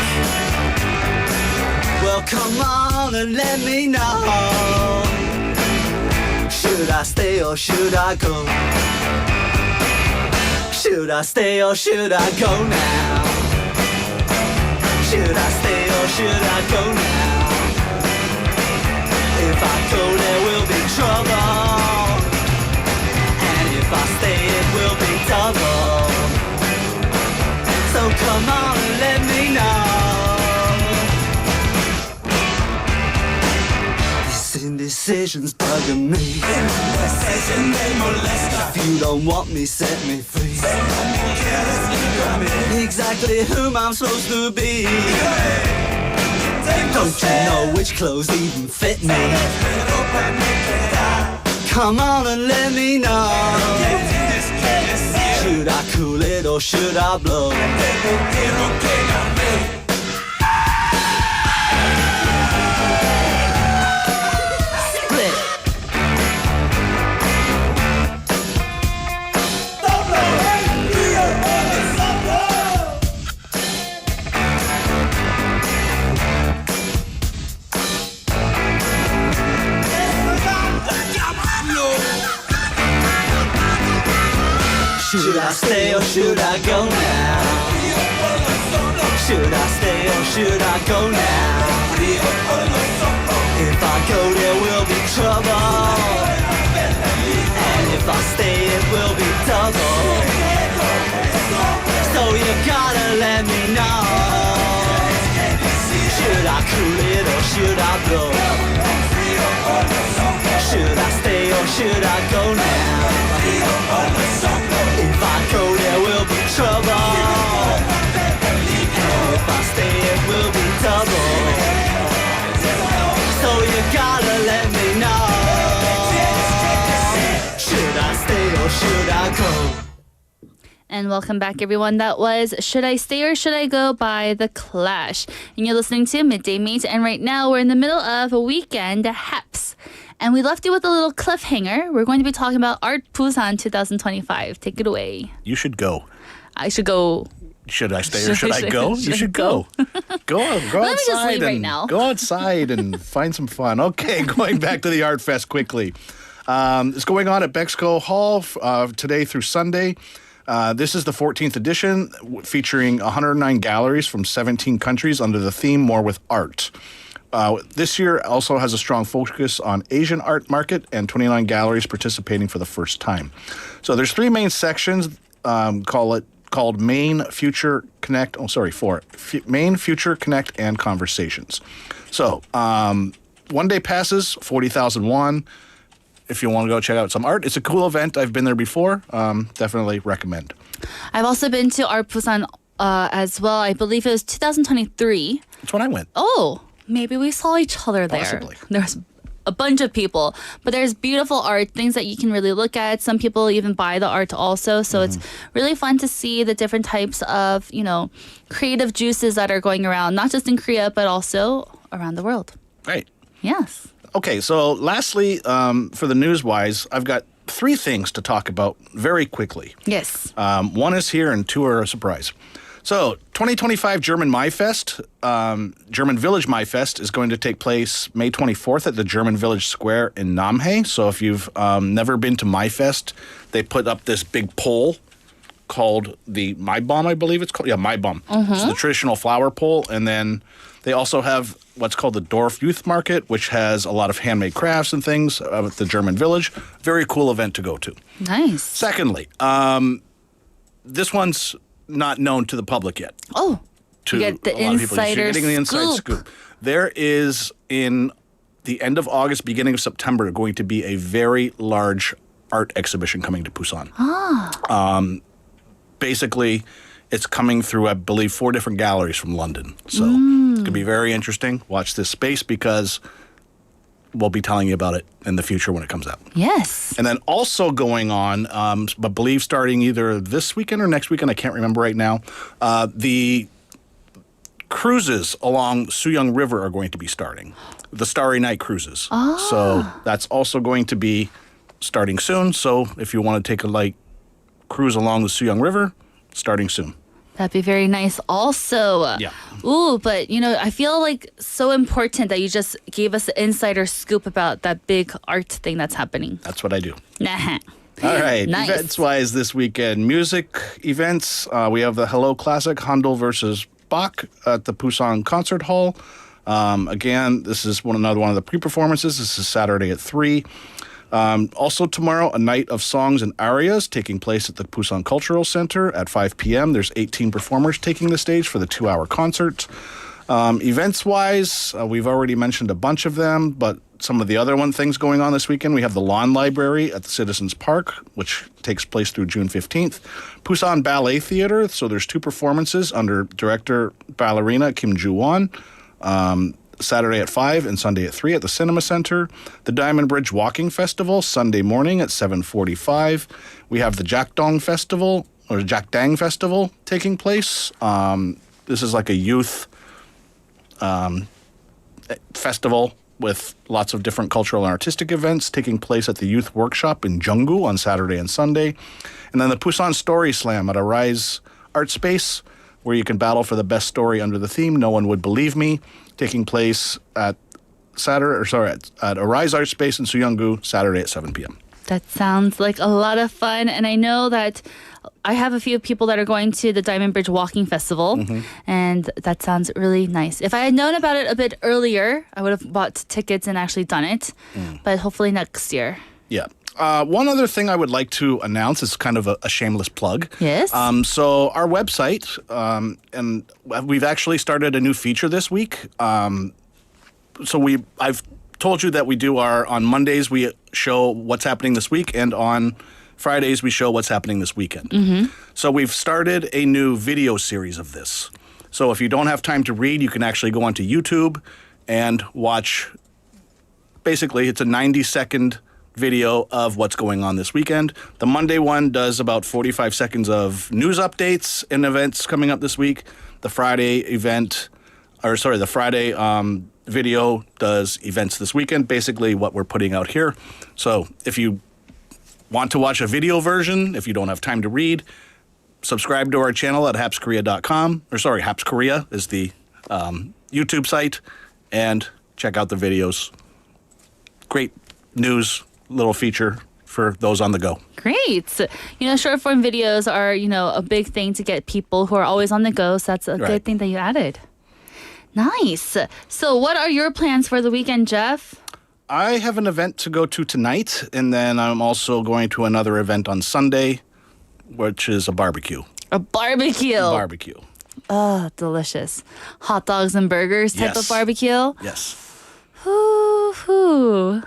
well come on and let me know. Should I stay or should I go? Should I stay or should I go now? Should I stay or should I go now? If I go there will be trouble, and if I stay it will be double. So come on and let me know. This indecision's bugging me. If you don't want me, set me free. Exactly whom I'm supposed to be. Don't you know which clothes even fit me? Come on and let me know. Should I cool it or should I blow? Split. Should I stay or should I go now? Should I stay or should I go now? If I go there will be trouble, and if I stay it will be double. So you gotta let me know. Should I cool it or should I blow? Should I stay or should I go now? If I go there will be trouble, and if I stay it will be double. So you gotta let me know. Should I stay or should I go? And welcome back, everyone. That was Should I Stay or Should I Go by The Clash. And you're listening to Midday Mate. And right now we're in the middle of a weekend haps. And we left you with a little cliffhanger. We're going to be talking about Art Busan 2025. Take it away. You should go. I should go. Should I stay or should I go? You should go. Go Let me just outside leave right and now. go outside and find some fun. Okay, going back to the Art Fest quickly. It's going on at Bexco Hall today through Sunday. This is the 14th edition, featuring 109 galleries from 17 countries under the theme More with Art. This year also has a strong focus on Asian art market and 29 galleries participating for the first time. So there's 3 main sections called Main, Future, Connect. Oh, sorry, 4. Main, Future, Connect, and Conversations. So 1 day passes, 40,000 won. If you want to go check out some art, it's a cool event. I've been there before. Definitely recommend. I've also been to Art Busan as well. I believe it was 2023. That's when I went. Oh, maybe we saw each other there. Possibly. There's a bunch of people, but there's beautiful art, things that you can really look at. Some people even buy the art also. So it's really fun to see the different types of, creative juices that are going around, not just in Korea, but also around the world. Right. Yes. Okay, so lastly, for the news-wise, I've got 3 things to talk about very quickly. Yes. One is here and 2 are a surprise. So, 2025 German MaiFest, German Village MaiFest is going to take place May 24th at the German Village Square in Namhae. So if you've never been to MaiFest, they put up this big pole called the Maibom, I believe it's called. Yeah, Maibom. It's the traditional flower pole. And then they also have what's called the Dorf Youth Market, which has a lot of handmade crafts and things at the German Village. Very cool event to go to. Nice. Secondly, this one's not known to the public yet. Oh, To you get the a lot of people. You're insider getting the inside scoop. scoop. There is, in the end of August, beginning of September, going to be a very large art exhibition coming to Busan. Basically, it's coming through, I believe, 4 different galleries from London. So it's going to be very interesting. Watch this space because we'll be telling you about it in the future when it comes out. Yes. And then also going on, I believe starting either this weekend or next weekend, I can't remember right now, the cruises along Suyang River are going to be starting. The Starry Night cruises. So that's also going to be starting soon. So if you want to take a light cruise along the Suyang River, starting soon. That'd be very nice also. Yeah. Ooh, but I feel like so important that you just gave us the insider scoop about that big art thing that's happening. That's what I do. Nah. All right. Nice. Events-wise this weekend, music events. We have the Hello Classic, Handel versus Bach at the Busan Concert Hall. Again, this is another one of the pre-performances. This is Saturday at 3. Also tomorrow, a night of songs and arias taking place at the Busan Cultural Center at 5 p.m. There's 18 performers taking the stage for the 2-hour concert. Events-wise, we've already mentioned a bunch of them, but some of the other things going on this weekend, we have the Lawn Library at the Citizens Park, which takes place through June 15th. Busan Ballet Theater, so there's 2 performances under director ballerina Kim Joo-won. Saturday at 5 and Sunday at 3 at the Cinema Center. The Diamond Bridge Walking Festival, Sunday morning at 7:45. We have the Jakdong Festival, or Jakdang Festival, taking place. This is like a youth festival with lots of different cultural and artistic events taking place at the Youth Workshop in Jeonggu on Saturday and Sunday. And then the Busan Story Slam at Arise Art Space, where you can battle for the best story under the theme, No One Would Believe Me, taking place at Arise Art Space in Suyanggu, Saturday at 7 p.m. That sounds like a lot of fun. And I know that I have a few people that are going to the Diamond Bridge Walking Festival, and that sounds really nice. If I had known about it a bit earlier, I would have bought tickets and actually done it, but hopefully next year. Yeah. One other thing I would like to announce is kind of a shameless plug. Yes. So our website, and we've actually started a new feature this week. I've told you that we do on Mondays we show what's happening this week, and on Fridays we show what's happening this weekend. So we've started a new video series of this. So if you don't have time to read, you can actually go onto YouTube and watch. Basically, it's a 90-second video of what's going on this weekend. The Monday one does about 45 seconds of news updates and events coming up this week. The Friday video does events this weekend, basically what we're putting out here. So if you want to watch a video version, if you don't have time to read, subscribe to our channel at hapskorea.com. Haps Korea is the YouTube site, and check out the videos. Great news little feature for those on the go. Great. Short form videos are, a big thing to get people who are always on the go. So that's a good thing that you added. Nice. So what are your plans for the weekend, Jeff? I have an event to go to tonight, and then I'm also going to another event on Sunday, which is a barbecue. A barbecue. Barbecue. Oh, delicious. Hot dogs and burgers type of barbecue? Yes. Ooh.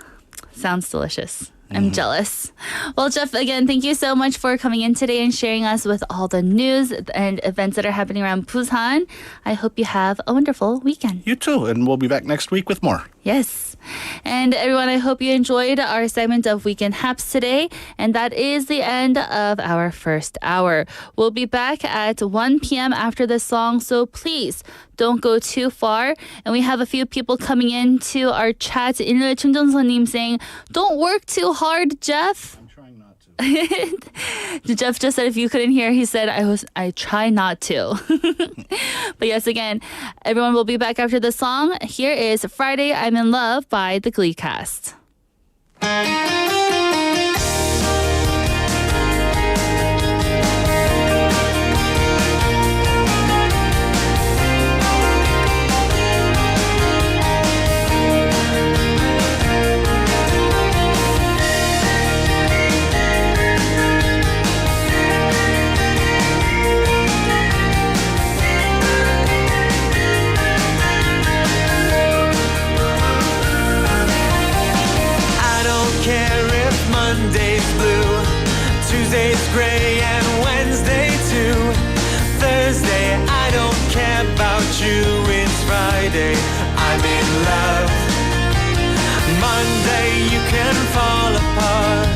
Sounds delicious. I'm jealous. Well, Jeff, again, thank you so much for coming in today and sharing us with all the news and events that are happening around Busan. I hope you have a wonderful weekend. You too, and we'll be back next week with more. Yes. And everyone, I hope you enjoyed our segment of Weekend Haps today. And that is the end of our first hour. We'll be back at 1 p.m. after this song, so please don't go too far. And we have a few people coming into our chat. 인르 충전선님 saying, don't work too hard, Jeff. I'm trying not to. Jeff just said if you couldn't hear, he said, I try not to. But yes, again, everyone will be back after the song. Here is Friday I'm in Love by the Glee cast. Monday's blue, Tuesday's gray, and Wednesday too. Thursday, I don't care about you, it's Friday, I'm in love. Monday, you can fall apart.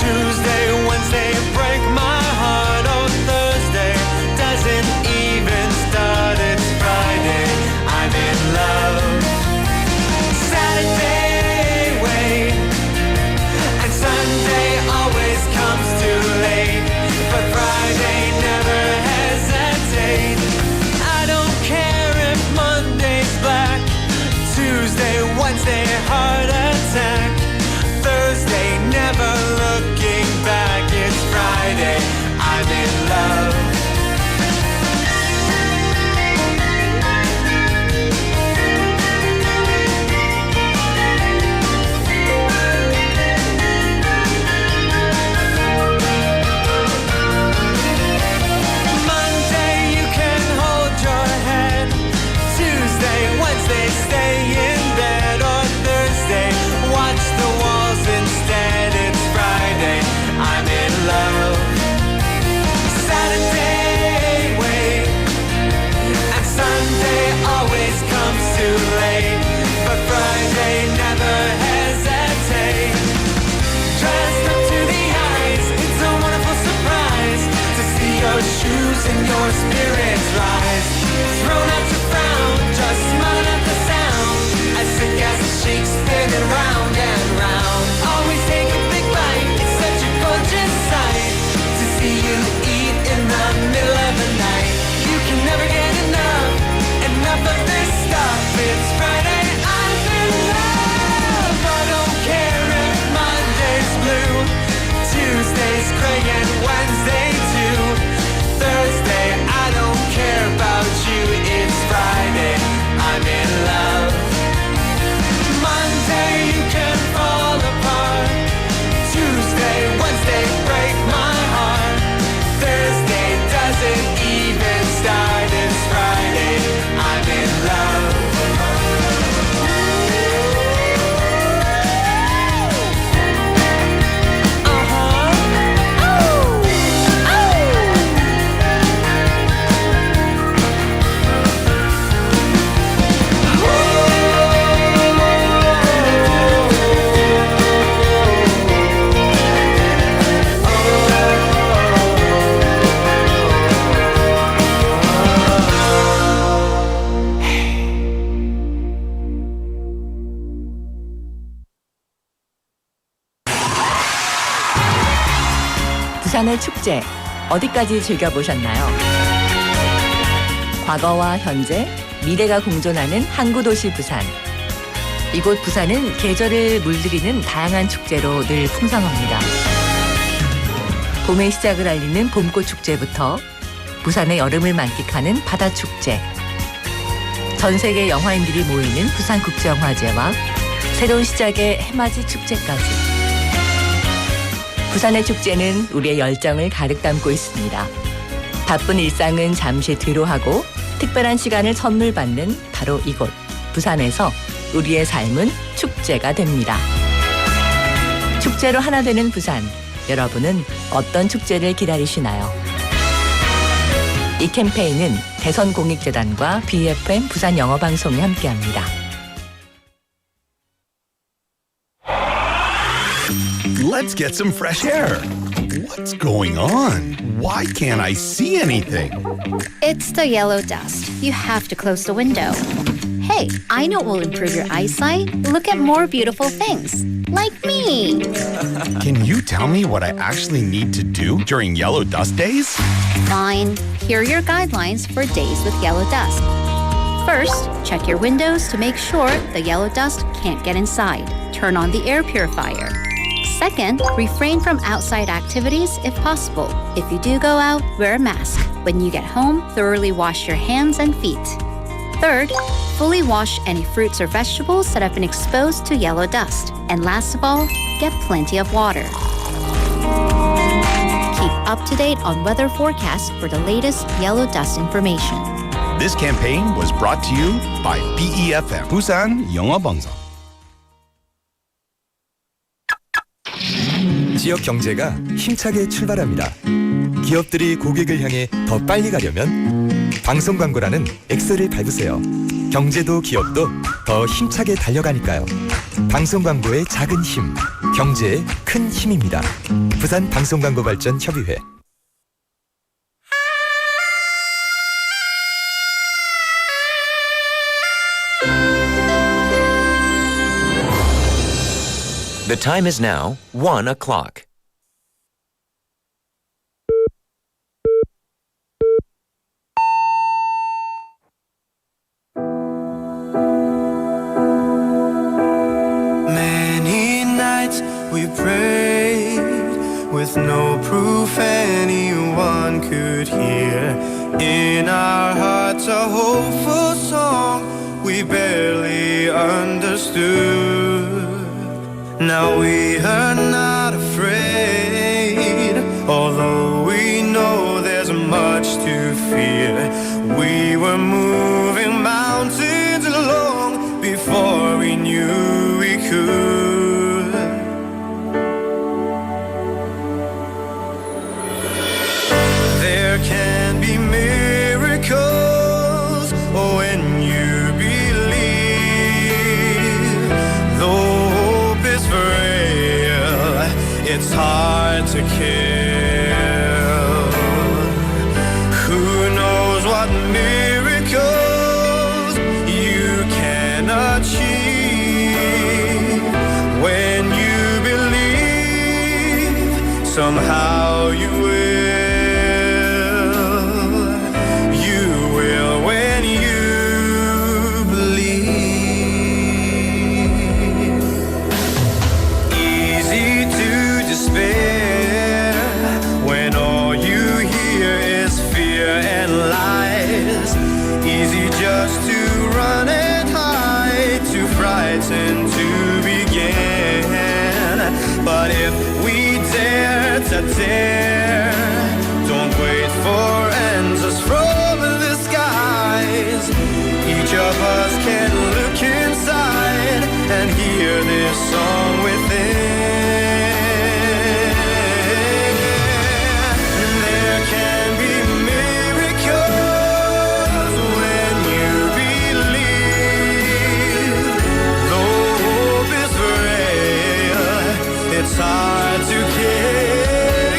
Tuesday, Wednesday, break my heart. Oh, Thursday, doesn't even start, it's Friday, I'm in love. Saturday, wait. Sunday always comes too late, but Friday never hesitate. I don't care if Monday's black, Tuesday, Wednesday, heart attack, Thursday, never looking back, it's Friday, I'm in love. Stay in bed, or Thursday, watch the walls instead, it's Friday, I'm in love. Saturday, wait, and Sunday always comes too late, but Friday never hesitate. Dressed up to the eyes, it's a wonderful surprise to see your shoes and your spirits rise. Thrown out your frown, just smile at the sound, as sick as a shake spinning round and round. Always take a big bite, it's such a gorgeous sight to see you eat in the middle of the night. You can never get enough of this stuff. It's Friday, I'm in love. I don't care if Monday's blue, Tuesday's gray, and Wednesday too. Thursday, I don't care about you, it's Friday, I'm in love. Monday, you can fall apart. Tuesday, Wednesday, break my heart. Thursday, doesn't even start, it's Friday, I'm in love. 부산의 축제 어디까지 즐겨보셨나요? 과거와 현재, 미래가 공존하는 항구도시 부산. 이곳 부산은 계절을 물들이는 다양한 축제로 늘 풍성합니다. 봄의 시작을 알리는 봄꽃 축제부터 부산의 여름을 만끽하는 바다축제, 전 세계 영화인들이 모이는 부산국제영화제와 새로운 시작의 해맞이 축제까지. 부산의 축제는 우리의 열정을 가득 담고 있습니다. 바쁜 일상은 잠시 뒤로 하고 특별한 시간을 선물 받는 바로 이곳 부산에서 우리의 삶은 축제가 됩니다. 축제로 하나 되는 부산. 여러분은 어떤 축제를 기다리시나요? 이 캠페인은 대선공익재단과 BFM 부산영어방송이 함께합니다. Let's get some fresh air. What's going on? Why can't I see anything? It's the yellow dust. You have to close the window. Hey, I know what will improve your eyesight. Look at more beautiful things. Like me. Can you tell me what I actually need to do during yellow dust days? Fine. Here are your guidelines for days with yellow dust. First, check your windows to make sure the yellow dust can't get inside. Turn on the air purifier. Second, refrain from outside activities if possible. If you do go out, wear a mask. When you get home, thoroughly wash your hands and feet. Third, fully wash any fruits or vegetables that have been exposed to yellow dust. And last of all, get plenty of water. Keep up to date on weather forecasts for the latest yellow dust information. This campaign was brought to you by BEFM, 부산영어방송. 지역 경제가 힘차게 출발합니다. 기업들이 고객을 향해 더 빨리 가려면 방송 광고라는 엑셀을 밟으세요. 경제도 기업도 더 힘차게 달려가니까요. 방송 광고의 작은 힘, 경제의 큰 힘입니다. 부산 방송광고발전 협의회. The time is now 1 o'clock. Many nights we prayed with no proof anyone could hear. In our hearts a hopeful song we barely understood. Now we are not afraid, although we know there's much to fear. We were moving mountains long before we knew we could. There can be miracles when you believe. Though is frail, it's hard to kill. Who knows what miracles you can achieve when you believe, somehow you will. You will when you when all you hear is fear and lies. Easy just to run and hide, too frightened to begin. But if we dare to dare, don't wait for answers from the skies. Each of us can look inside and hear this song within. It's hard to get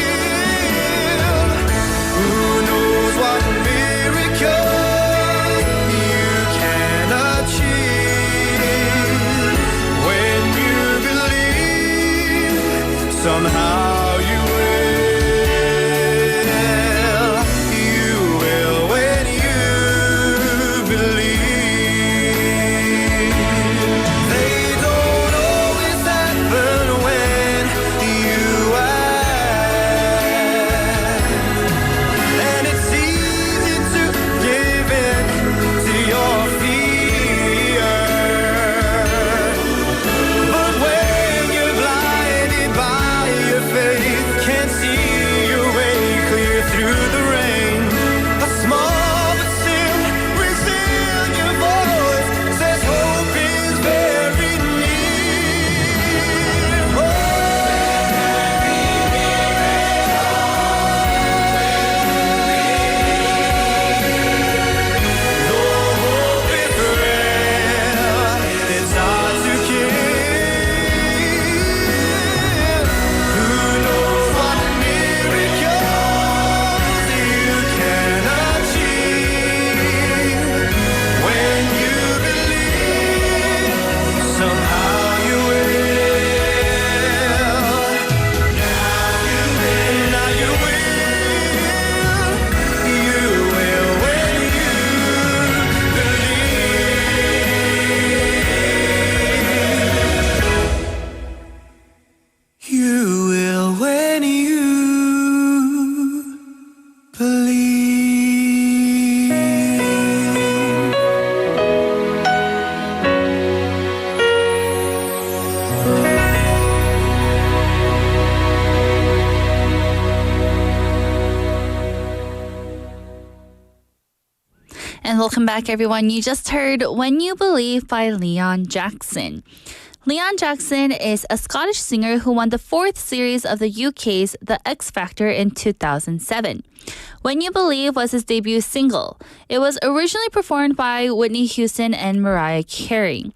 And welcome back, everyone. You just heard When You Believe by Leon Jackson. Leon Jackson is a Scottish singer who won the 4th series of the UK's The X Factor in 2007. When You Believe was his debut single. It was originally performed by Whitney Houston and Mariah Carey.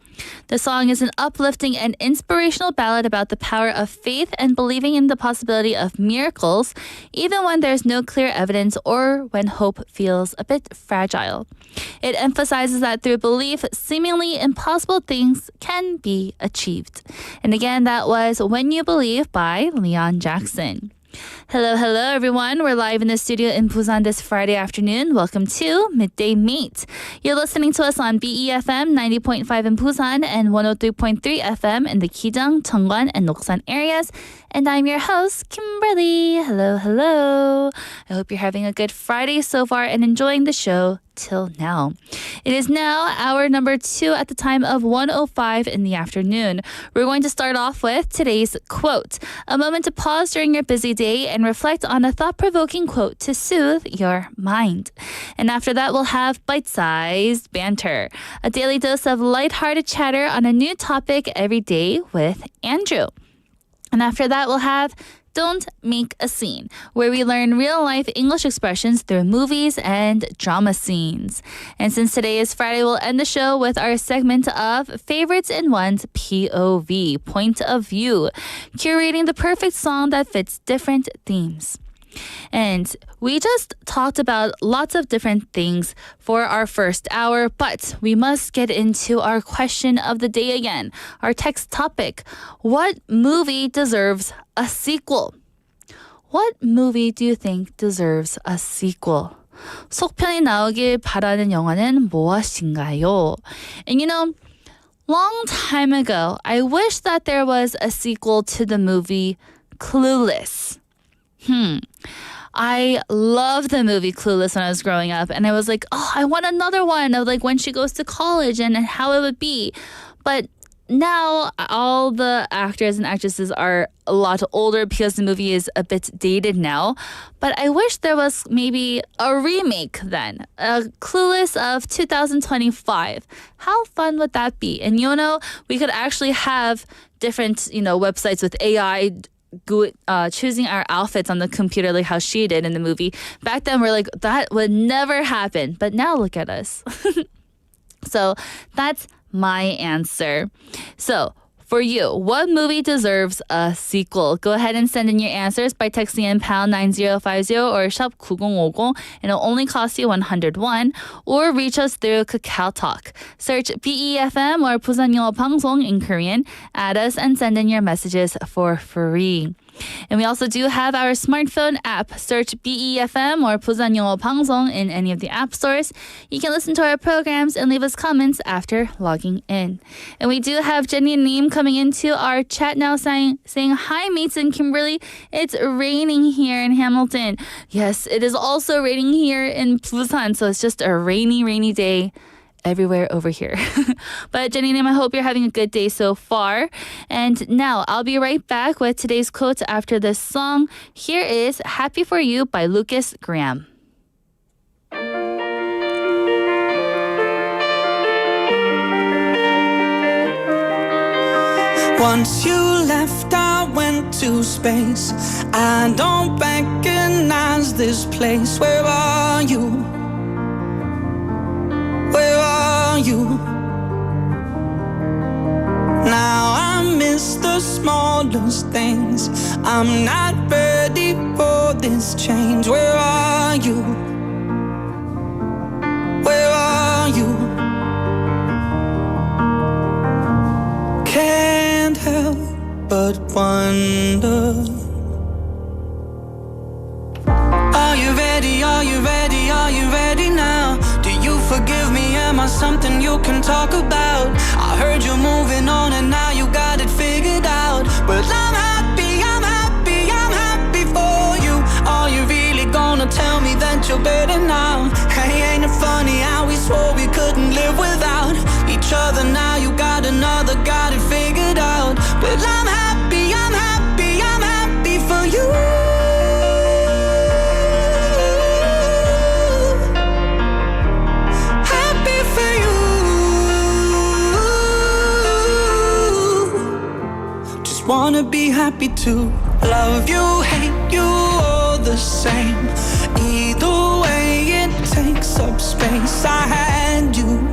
The song is an uplifting and inspirational ballad about the power of faith and believing in the possibility of miracles, even when there's no clear evidence or when hope feels a bit fragile. It emphasizes that through belief, seemingly impossible things can be achieved. And again, that was When You Believe by Leon Jackson. Hello, everyone. We're live in the studio in Busan this Friday afternoon. Welcome to Midday Mate. You're listening to us on BEFM 90.5 in Busan and 103.3 FM in the Kijang, Cheongwan, and Noksan areas. And I'm your host, Kimberly. Hello. I hope you're having a good Friday so far and enjoying the show till now. It is now hour number 2 at the time of 1:05 in the afternoon. We're going to start off with today's quote, a moment to pause during your busy day and reflect on a thought-provoking quote to soothe your mind. And after that, we'll have Byte-size banter, a daily dose of lighthearted chatter on a new topic every day with Andrew. And after that, we'll have Don't Make a Scene, where we learn real-life English expressions through movies and drama scenes. And since today is Friday, we'll end the show with our segment of Favorites in One's POV, point of view, curating the perfect song that fits different themes. And we just talked about lots of different things for our first hour, but we must get into our question of the day again. Our text topic, what movie deserves a sequel? What movie do you think deserves a sequel? 속편이 나오길 바라는 영화는 무엇인가요? And you know, long time ago, I wish that there was a sequel to the movie Clueless. I loved the movie Clueless when I was growing up, and I was like, oh, I want another one of like when she goes to college and how it would be. But now all the actors and actresses are a lot older because the movie is a bit dated now. But I wish there was maybe a remake then, a Clueless of 2025. How fun would that be? And you know, we could actually have different, websites with AI choosing our outfits on the computer like how she did in the movie. Back then we're like, that would never happen. But now look at us. So that's my answer. So for you, what movie deserves a sequel? Go ahead and send in your answers by texting in pound 9050 or shop 9050. It'll only cost you 101. Or reach us through Kakao Talk. Search BEFM or 부산영어방송 in Korean. Add us and send in your messages for free. And we also do have our smartphone app. Search BEFM or 부산영어방송 in any of the app stores. You can listen to our programs and leave us comments after logging in. And we do have Jenny and Neem coming into our chat now saying, hi, mates and Kimberly. It's raining here in Hamilton. Yes, it is also raining here in Busan. So it's just a rainy day everywhere over here. But Jenny Nim, I hope you're having a good day so far. And now I'll be right back with today's quote after this song. Here is Happy For You by Lucas Graham. Once you left, I went to space. I don't recognize this place. Where are you? Where are you? Now I miss the smallest things. I'm not ready for this change. Where are you? Where are you? Can't help but wonder. Are you ready? Are you ready? Are you ready now? Do you forgive me? Am I something you can talk about? I heard you're moving on and now you got it figured out. Well, I'm happy, I'm happy, I'm happy for you. Are you really gonna tell me that you're better now? Hey, ain't it funny how we swore we couldn't live without each other? Now you got another, got it figured out. Well, I'm happy, I'm happy, I'm happy for you. wanna be happy too. Love you, hate you, all the same. Either way, it takes up space. I had you.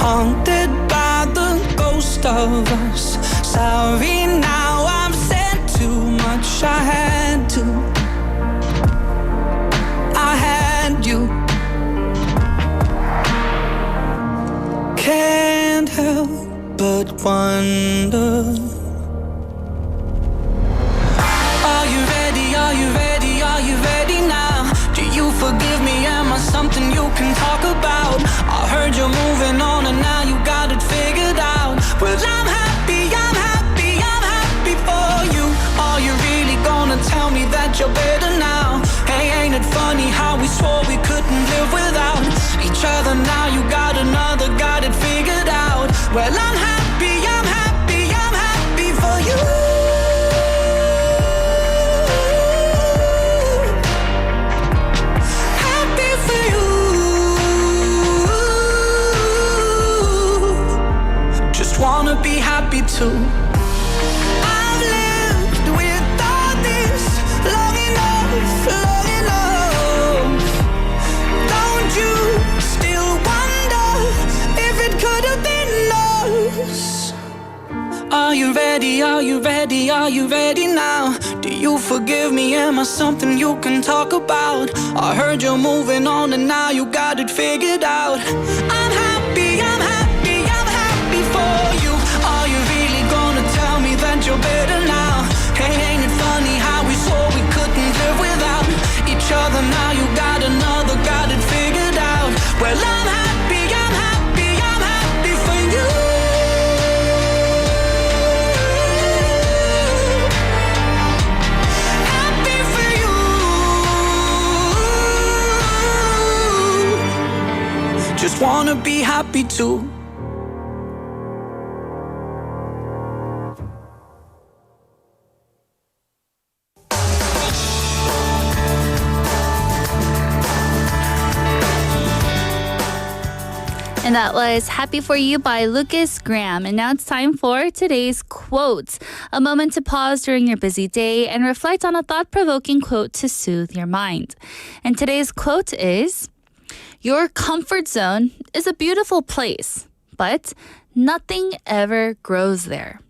Haunted by the ghost of us. Sorry, now I've said too much. I had to. I had you. Can't help but wonder. Are you ready? Are you ready? Are you ready now? Do you forgive me? Am I something you can talk about? I heard you're moving on and now you got it figured out. Well, I'm happy, I'm happy, I'm happy for you. Are you really gonna tell me that you're better now? Hey, ain't it funny how we swore we couldn't live without each other? Now you got another, got it figured out. Well, I'm happy, I'm happy, I'm happy for you. Wanna be happy too. I've lived with all this long enough, long enough. Don't you still wonder if it could have been us? Are you ready? Are you ready? Are you ready now? Do you forgive me? Am I something you can talk about? I heard you're moving on and now you got it figured out. I'm happy, I'm happy, I'm happy for you. Are you really gonna tell me that you're better now? Hey, ain't it funny how we swore we couldn't live without each other? Now you got another, got it figured out. Well, I'm happy, I'm happy, I'm happy for you. Happy for you. Just wanna be happy too. And that was Happy For You by Lucas Graham. And now it's time for today's quote. A moment to pause during your busy day and reflect on a thought-provoking quote to soothe your mind. And today's quote is, your comfort zone is a beautiful place, but nothing ever grows there.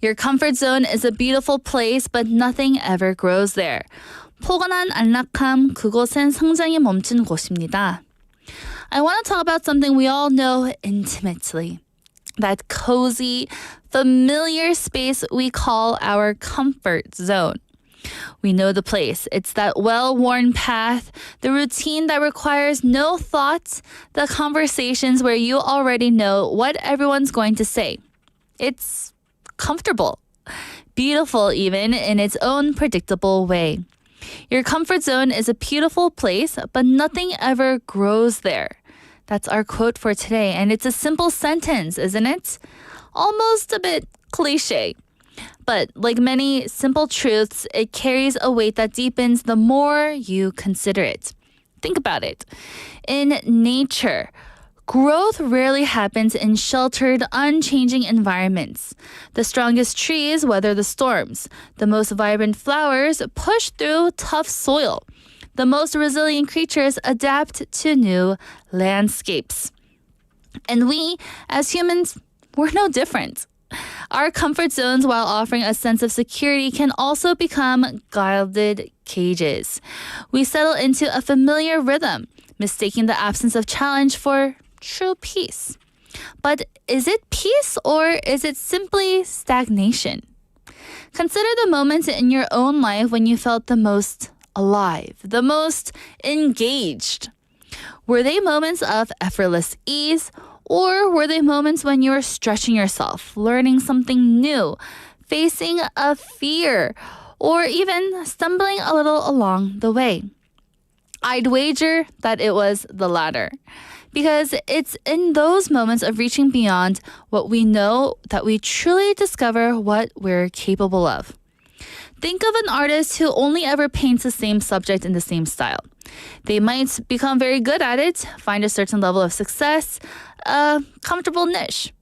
Your comfort zone is a beautiful place, but nothing ever grows there. 포근한 안락함, 그곳엔 성장이 멈춘 곳입니다. I want to talk about something we all know intimately. That cozy, familiar space we call our comfort zone. We know the place. It's that well-worn path, the routine that requires no thought, the conversations where you already know what everyone's going to say. It's comfortable, beautiful even in its own predictable way. Your comfort zone is a beautiful place, but nothing ever grows there. That's our quote for today, and it's a simple sentence, isn't it? Almost a bit cliche. But like many simple truths, it carries a weight that deepens the more you consider it. Think about it. In nature, growth rarely happens in sheltered, unchanging environments. The strongest trees weather the storms. The most vibrant flowers push through tough soil. The most resilient creatures adapt to new landscapes. And we, as humans, we're no different. Our comfort zones, while offering a sense of security, can also become guarded cages. We settle into a familiar rhythm, mistaking the absence of challenge for true peace. But is it peace or is it simply stagnation? Consider the moments in your own life when you felt the most alive, the most engaged. Were they moments of effortless ease, or were they moments when you were stretching yourself, learning something new, facing a fear, or even stumbling a little along the way? I'd wager that it was the latter, because it's in those moments of reaching beyond what we know that we truly discover what we're capable of. Think of an artist who only ever paints the same subject in the same style. They might become very good at it, find a certain level of success, a comfortable niche.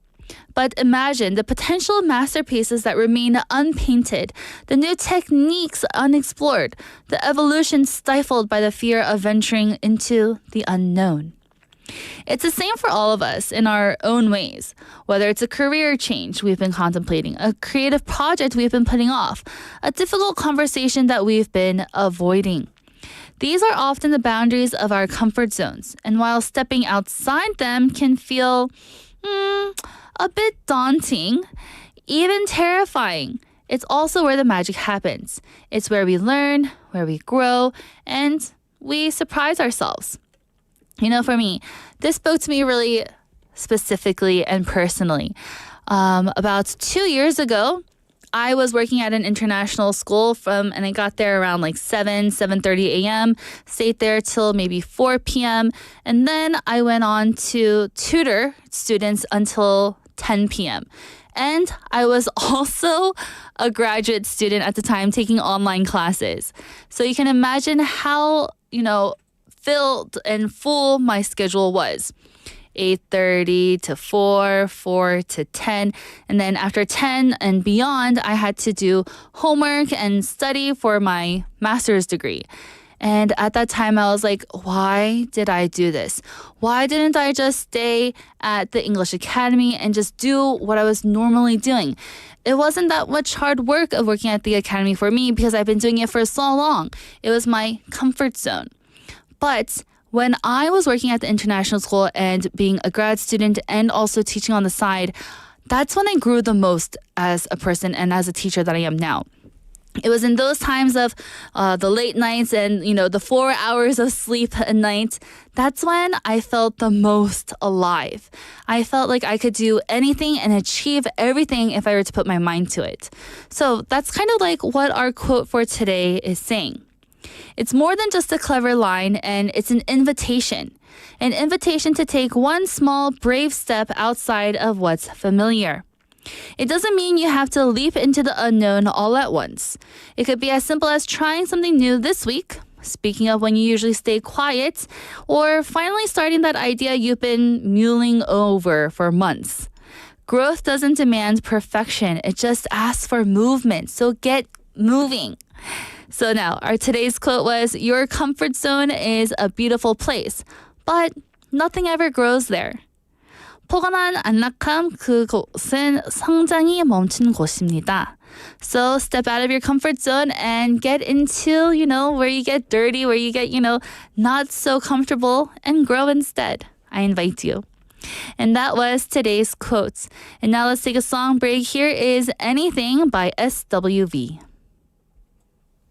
But imagine the potential masterpieces that remain unpainted, the new techniques unexplored, the evolution stifled by the fear of venturing into the unknown. It's the same for all of us in our own ways. Whether it's a career change we've been contemplating, a creative project we've been putting off, a difficult conversation that we've been avoiding. These are often the boundaries of our comfort zones, and while stepping outside them can feel a bit daunting, even terrifying, it's also where the magic happens. It's where we learn, where we grow, and we surprise ourselves. You know, for me, this spoke to me really specifically and personally. About 2 years ago, I was working at an international school and I got there around like 7:30 a.m., stayed there till maybe 4 p.m., and then I went on to tutor students until 10 p.m. And I was also a graduate student at the time taking online classes. So you can imagine how, filled and full my schedule was. 8:30 to 4, 4 to 10. And then after 10 and beyond, I had to do homework and study for my master's degree. And at that time, I was like, why did I do this? Why didn't I just stay at the English Academy and just do what I was normally doing? It wasn't that much hard work of working at the Academy for me because I've been doing it for so long. It was my comfort zone. But when I was working at the international school and being a grad student and also teaching on the side, that's when I grew the most as a person and as a teacher that I am now. It was in those times of the late nights and, the 4 hours of sleep a night. That's when I felt the most alive. I felt like I could do anything and achieve everything if I were to put my mind to it. So that's kind of like what our quote for today is saying. It's more than just a clever line, and it's an invitation. An invitation to take one small, brave step outside of what's familiar. It doesn't mean you have to leap into the unknown all at once. It could be as simple as trying something new this week, speaking of when you usually stay quiet, or finally starting that idea you've been mulling over for months. Growth doesn't demand perfection. It just asks for movement. So get moving. So now, our today's quote was, your comfort zone is a beautiful place, but nothing ever grows there. 포근한 안락함, 그곳은 성장이 멈춘 곳입니다. So step out of your comfort zone and get into, where you get dirty, where you get, not so comfortable, and grow instead. I invite you. And that was today's quotes. And now let's take a song break. Here is Anything by SWV.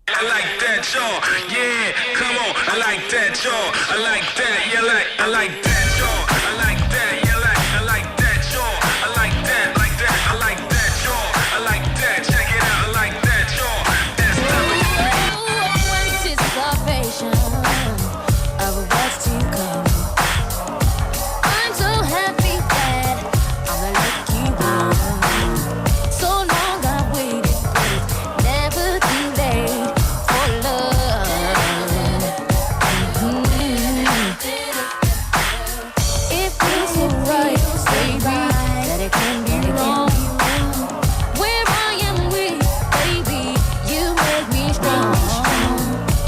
I like that, y'all. Yeah, come on. I like that, y'all. I like that. Yeah, I like that, y'all. I like that. Yeah, I like that, y'all. I like that, like that. I like that, y'all. I like that. Check it out. I like that, y'all. Anticipation of what's to come. I'm so happy that I'm a lucky one. So long I've waited, but it's never too late. It feels so right, baby, that it can be wrong. Where I am weak, baby, you make me strong.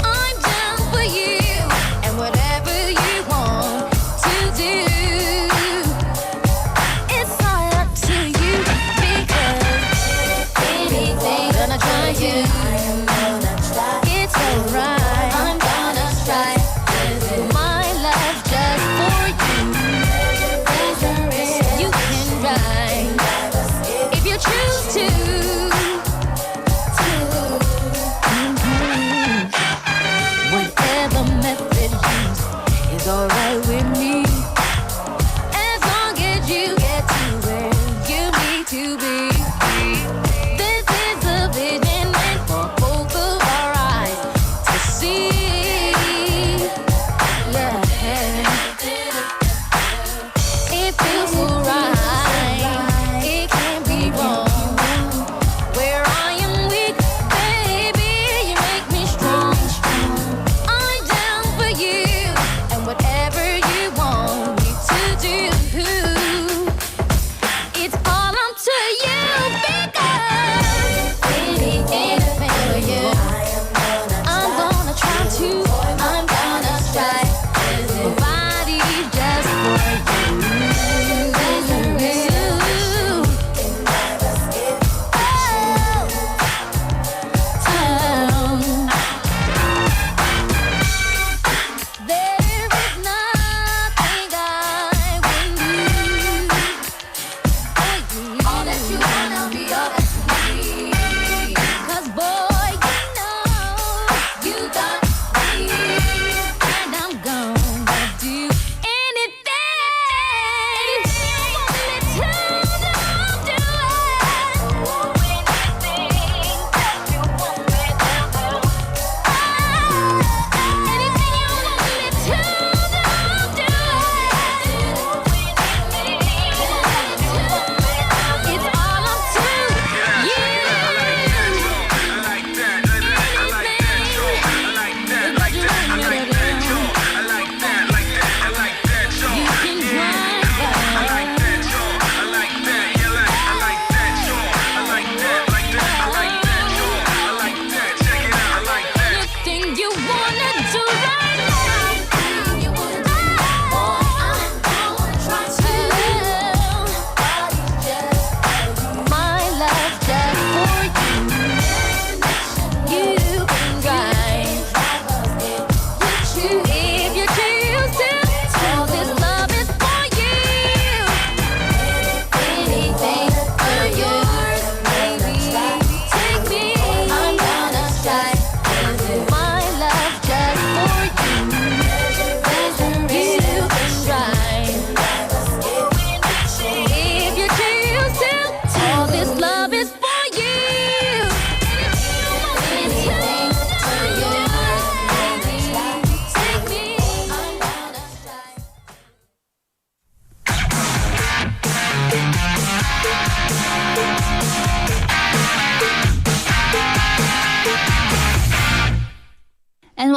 I'm down for you, and whatever you want to do, it's all up to you, because anything gonna try you. It's alright, I'm gonna try. My love just for you. You can ride if you choose to. Whatever method used is alright with me, as long as you get to where you need to be. This is a vision meant for both of our eyes to see. Yeah, it feels so right. It can't be wrong. Where I am weak, baby.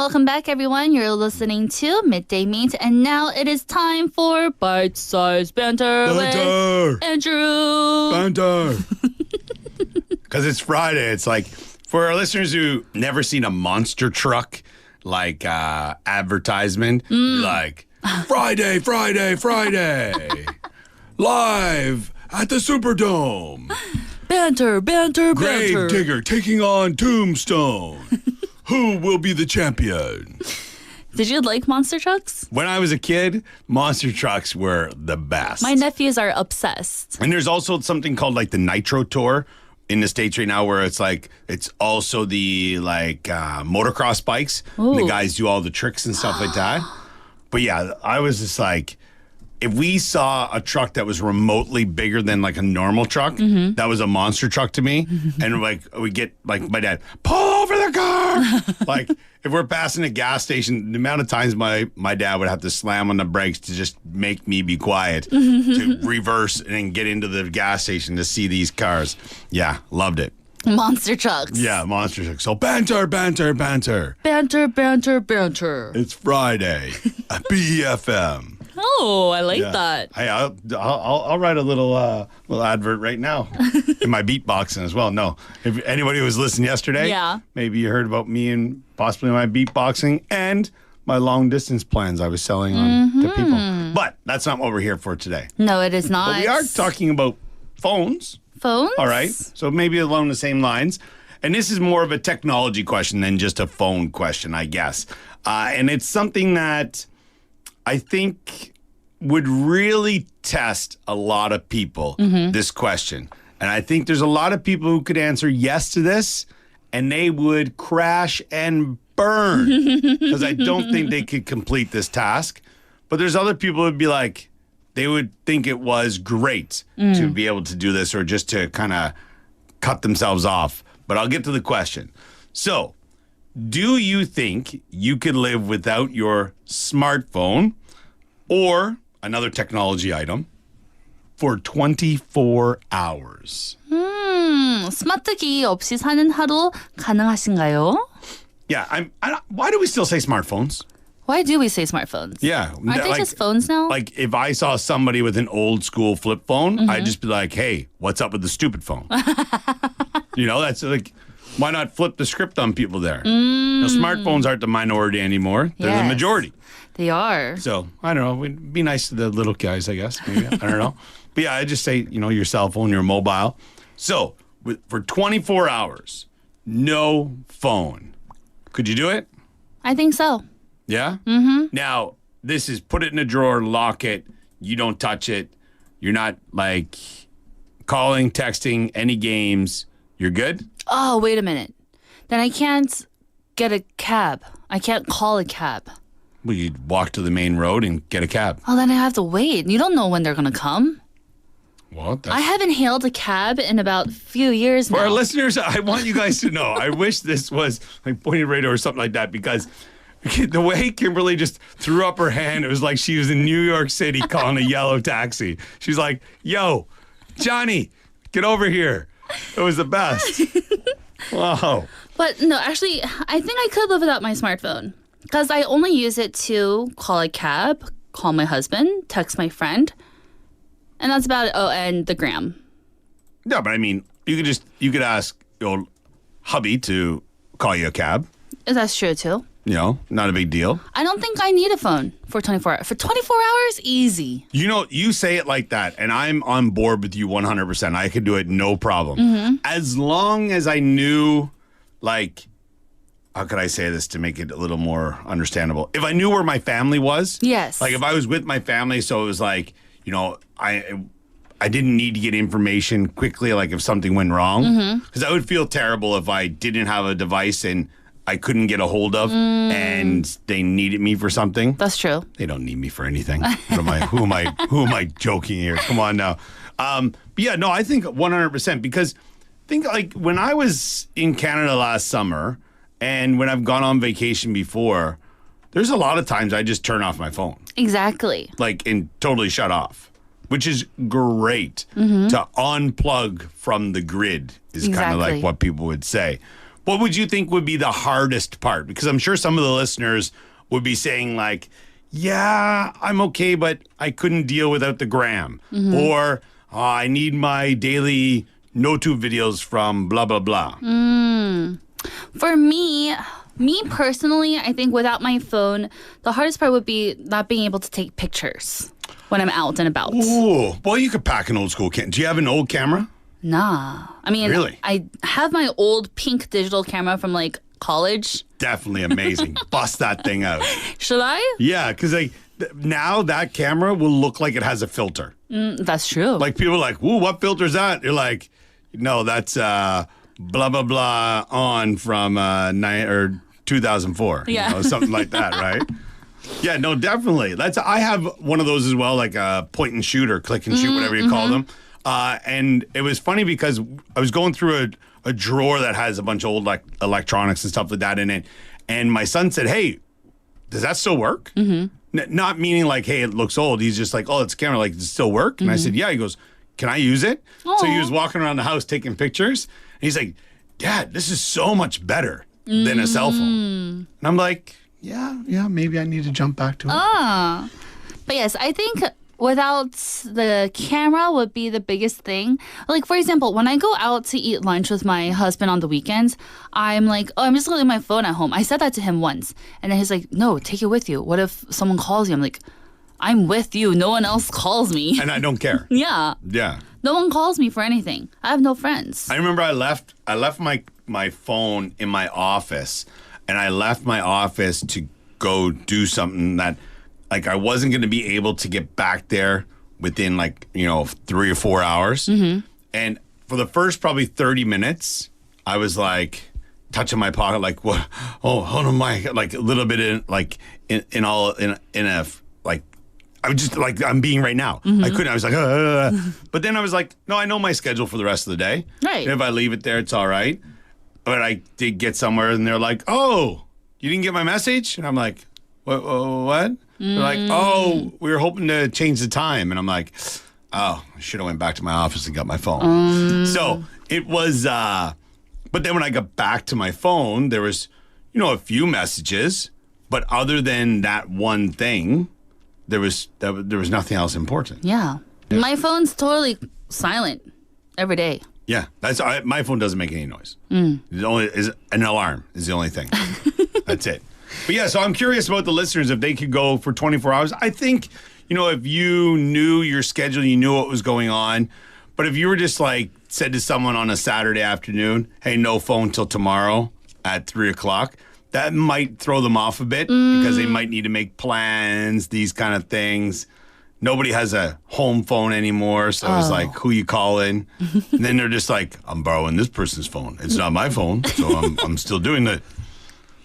welcome back, everyone. You're listening to Midday Mate, and now it is time for Byte-size banter with Andrew. Banter. Because it's Friday. It's like, for our listeners who never seen a monster truck, like advertisement, like, Friday, Friday, Friday, live at the Superdome. Banter, banter, Grave banter. digger taking on Tombstone. Who will be the champion? Did you like monster trucks? When I was a kid, monster trucks were the best. My nephews are obsessed. And there's also something called like the Nitro Tour in the States right now, where it's like, it's also the like motocross bikes. And the Ooh. guys do all the tricks and stuff like that. But yeah, I was just like, if we saw a truck that was remotely bigger than like a normal truck, that was a monster truck to me. And like we get like my dad, pull over the car. Like if we're passing a gas station, the amount of times my dad would have to slam on the brakes to just make me be quiet, to reverse and then get into the gas station to see these cars. Yeah, loved it. Monster trucks. Yeah, monster trucks. So banter, banter, banter. Banter, banter, banter. It's Friday at BEFM. Oh, I like Yeah. that. Hey, I'll write a little advert right now in my beatboxing as well. No, if anybody who was listening yesterday, Yeah. maybe you heard about me and possibly my beatboxing and my long distance plans I was selling on to people. But that's not what we're here for today. No, it is not. But we are talking about phones. Phones? All right, so maybe along the same lines. And this is more of a technology question than just a phone question, I guess. And it's something that I think would really test a lot of people, this question. And I think there's a lot of people who could answer yes to this, and they would crash and burn, because I don't think they could complete this task. But there's other people who would be like, they would think it was great to be able to do this, or just to kind of cut themselves off. But I'll get to the question. So, do you think you could live without your smartphone or another technology item for 24 hours? 스마트기 없이 사는 하루 가능하신가요? Yeah, why do we still say smartphones? Why do we say smartphones? Yeah. Aren't they just phones now? Like, if I saw somebody with an old school flip phone, I'd just be like, hey, what's up with the stupid phone? You know, that's like, why not flip the script on people there? Now, smartphones aren't the minority anymore. They're the Yes. majority. They are. So, I don't know. We'd be nice to the little guys, I guess. Maybe. I don't know. But yeah, I just say, your cell phone, your mobile. So, for 24 hours, no phone. Could you do it? I think so. Yeah? Mm-hmm. Now, this is put it in a drawer, lock it. You don't touch it. You're not, like, calling, texting, any games. You're good? Oh, wait a minute. Then I can't get a cab. I can't call a cab. Well, you'd walk to the main road and get a cab. Oh, then I have to wait. You don't know when they're going to come. Well, that's... I haven't hailed a cab in about a few years For now. our listeners, I want you guys to know, I wish this was like pointed radio or something like that, because the way Kimberly just threw up her hand, it was like she was in New York City calling a yellow taxi. She's like, yo, Johnny, get over here. It was the best. Wow. But no, actually, I think I could live without my smartphone, because I only use it to call a cab, call my husband, text my friend, and that's about it. Oh, and the gram. No, but I mean, you could ask your hubby to call you a cab. That's true too. Not a big deal. I don't think I need a phone for 24 hours. For 24 hours, easy. You say it like that, and I'm on board with you 100%. I could do it, no problem. As long as I knew, like, how could I say this to make it a little more understandable? If I knew where my family was. Yes. Like, if I was with my family, so it was like, I didn't need to get information quickly, like if something went wrong. Because I would feel terrible if I didn't have a device and I couldn't get a hold of, and they needed me for something. That's true. They don't need me for anything. Who am I joking here? Come on now. But yeah, no, I think 100%, because think like when I was in Canada last summer, and when I've gone on vacation before, there's a lot of times I just turn off my phone. Exactly. Like, and totally shut off, which is great to unplug from the grid is kind of like Exactly. what people would say. what would you think would be the hardest part? Because I'm sure some of the listeners would be saying like, yeah, I'm okay, but I couldn't deal without the gram. Or I need my daily no-tube videos from blah, blah, blah. For me personally, I think without my phone, the hardest part would be not being able to take pictures when I'm out and about. Ooh, well, you could pack an old school camera. Do you have an old camera? Nah. I mean, Really? I have my old pink digital camera from like college. Definitely amazing. Bust that thing out. Should I? Yeah, because now that camera will look like it has a filter. That's true. Like people are like, "Ooh, what filter is that?" You're like, "No, that's blah blah blah on from 2004." Yeah. Something like that, right? Yeah, no, definitely. I have one of those as well, like a point and shoot or click and shoot, whatever you call them. And it was funny because I was going through a drawer that has a bunch of old like electronics and stuff like that in it, and my son said, "Hey, does that still work?" Not meaning like, "Hey, it looks old." He's just like, "Oh, it's a camera. Like, does it still work?" And I said, "Yeah." He goes, "Can I use it?" So he was walking around the house taking pictures. And he's like, "Dad, this is so much better than a cell phone." And I'm like, yeah, maybe I need to jump back to it. But yes, I think without the camera would be the biggest thing. Like, for example, when I go out to eat lunch with my husband on the weekends, I'm like, oh, I'm just going to leave my phone at home. I said that to him once. And then he's like, no, take it with you. What if someone calls you? I'm like, I'm with you. No one else calls me. And I don't care. Yeah. Yeah. No one calls me for anything. I have no friends. I remember I left my phone in my office, and I left my office to go do something that like I wasn't going to be able to get back there within 3 or 4 hours. And for the first probably 30 minutes, I was like touching my pocket, like, what? Oh, hold on, like a little bit in a I was just like I'm being right now. I couldn't. I was like, but then I was like, no, I know my schedule for the rest of the day. Right. And if I leave it there, it's all right. But I did get somewhere, and they're like, oh, you didn't get my message? And I'm like, what? They're like, oh, we were hoping to change the time. And I'm like, oh, I should have went back to my office and got my phone. So it was, but then when I got back to my phone, there was, a few messages. But other than that one thing, there was nothing else important. Yeah. My phone's totally silent every day. Yeah, my phone doesn't make any noise. The only is an alarm is the only thing. That's it. But yeah, so I'm curious about the listeners if they could go for 24 hours. I think if you knew your schedule, you knew what was going on. But if you were just said to someone on a Saturday afternoon, "Hey, no phone till tomorrow at 3:00," that might throw them off a bit because they might need to make plans, these kind of things. Nobody has a home phone anymore, so it's like, who you calling? And then they're just like, I'm borrowing this person's phone. It's not my phone, so I'm still doing it.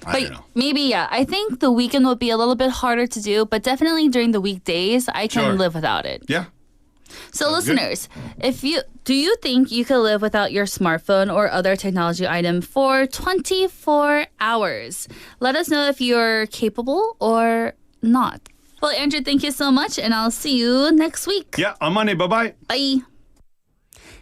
I don't know. Maybe, yeah. I think the weekend would be a little bit harder to do, but definitely during the weekdays, I can live without it. Yeah. So listeners, do you think you could live without your smartphone or other technology item for 24 hours? Let us know if you're capable or not. Well, Andrew, thank you so much, and I'll see you next week. Yeah, on Monday. Bye-bye. Bye.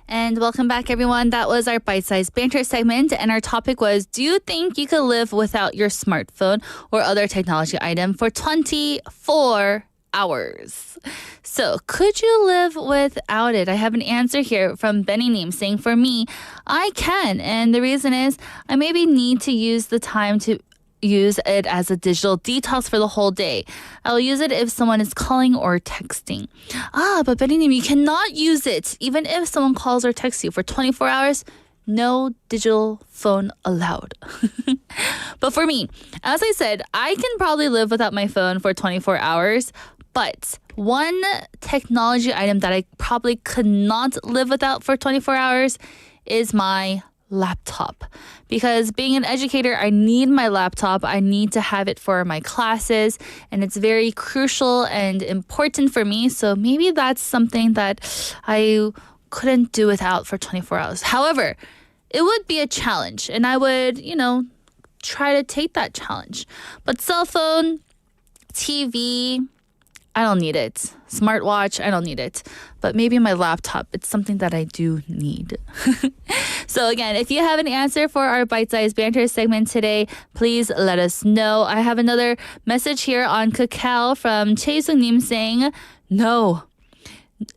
And welcome back, everyone. That was our Byte-size banter segment, and our topic was, do you think you could live without your smartphone or other technology item for 24 hours? So, could you live without it? I have an answer here from Benny Neem saying, for me, I can. And the reason is I maybe need to use the time to use it as a digital detox for the whole day. I'll use it if someone is calling or texting. But Benny Neem, you cannot use it even if someone calls or texts you for 24 hours. No digital phone allowed. But for me, as I said, I can probably live without my phone for 24 hours. But one technology item that I probably could not live without for 24 hours is my laptop. Because being an educator, I need my laptop. I need to have it for my classes, and it's very crucial and important for me. So maybe that's something that I couldn't do without for 24 hours. However, it would be a challenge, and I would, try to take that challenge. But cell phone, TV, I don't need it. Smartwatch, I don't need it. But maybe my laptop, it's something that I do need. So again, if you have an answer for our bite-size banter segment today, please let us know. I have another message here on Kakao from Chae-sung-nim saying, no.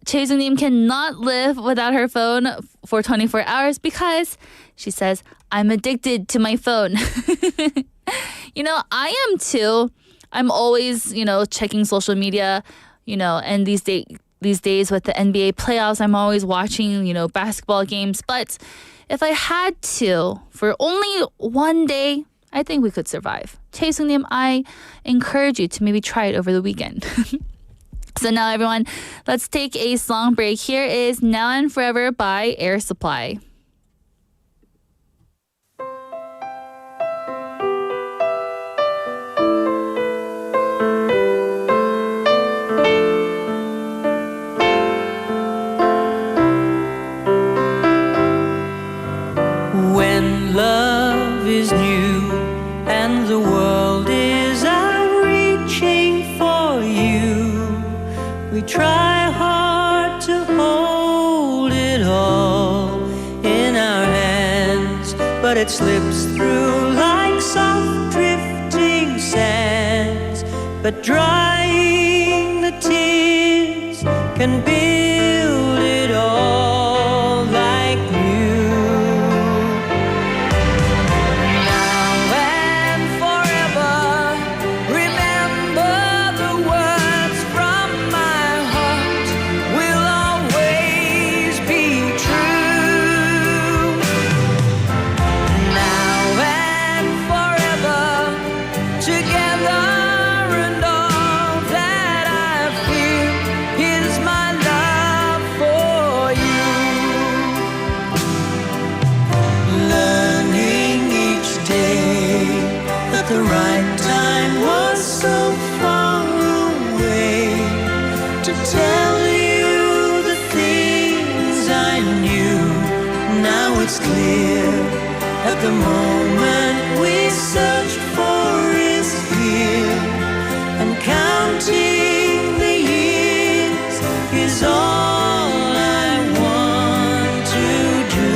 Chae-sung-nim cannot live without her phone for 24 hours because she says, I'm addicted to my phone. I am too. I'm always, checking social media, and these days with the NBA playoffs, I'm always watching, basketball games. But if I had to, for only one day, I think we could survive. Chae-sung-nim, I encourage you to maybe try it over the weekend. So now, everyone, let's take a song break. Here is Now and Forever by Air Supply. When love is new and the world is out reaching for you, we try hard to hold it all in our hands, but it slips through like soft drifting sands. But drying the tears can build it all like new. The right time was so far away to tell you the things I knew. Now it's clear that the moment we searched for is here, and counting the years is all I want to do.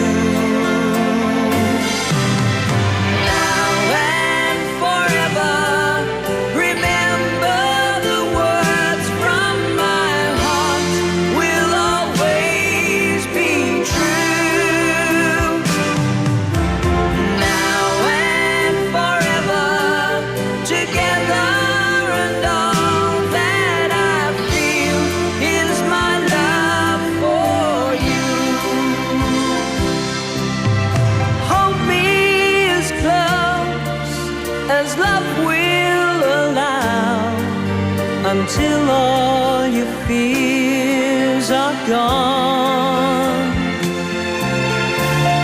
Until all your fears are gone.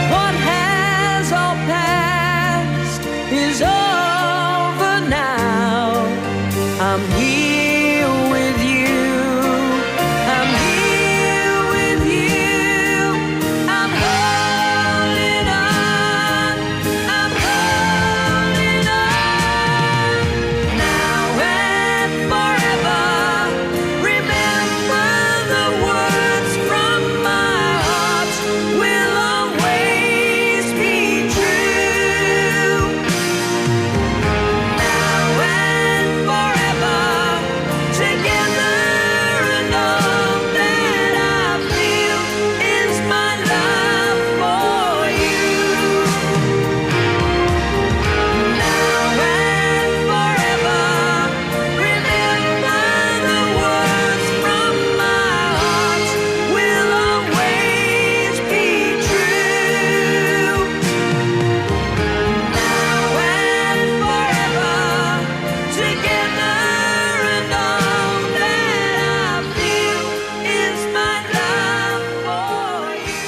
What has all passed is over now. I'm here with you. I'm here with you. I'm holding on. I'm holding on. Now and forever. Remember the words from my heart will always be true. Now and forever, together, and all that I feel is my love for you. Now and forever, remember the words from my heart will always be true. Now and forever, together, and all that I feel is my love for you.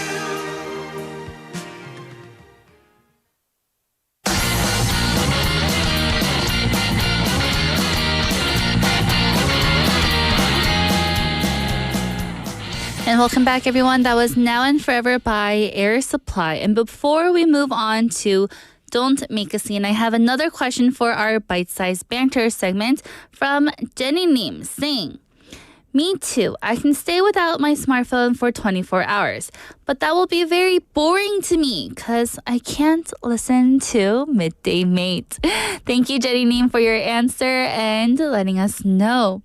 And welcome back, everyone. That was Now and Forever by Air Supply. And before we move on to Don't Make a Scene, I have another question for our bite-sized banter segment from Jenny Nim saying, Me too. I can stay without my smartphone for 24 hours. But that will be very boring to me because I can't listen to Midday Mate. Thank you, Jenny Neem, for your answer and letting us know.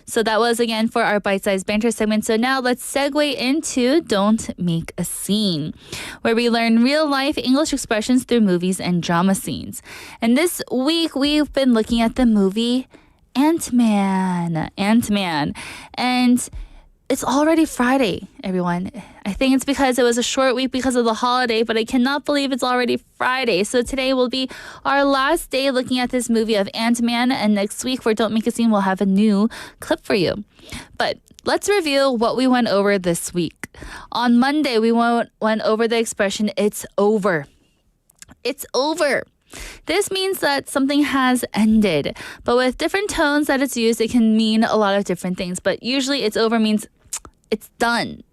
So that was again for our bite-sized banter segment. So now let's segue into Don't Make a Scene, where we learn real-life English expressions through movies and drama scenes. And this week we've been looking at the movie Ant-Man. And it's already Friday, everyone. I think it's because it was a short week because of the holiday, but I cannot believe it's already Friday. So today will be our last day looking at this movie of Ant-Man, and next week for Don't Make a Scene, we'll have a new clip for you. But let's review what we went over this week. On Monday, we went over the expression, it's over. It's over. This means that something has ended, but with different tones that it's used, it can mean a lot of different things. But usually it's over means it's done.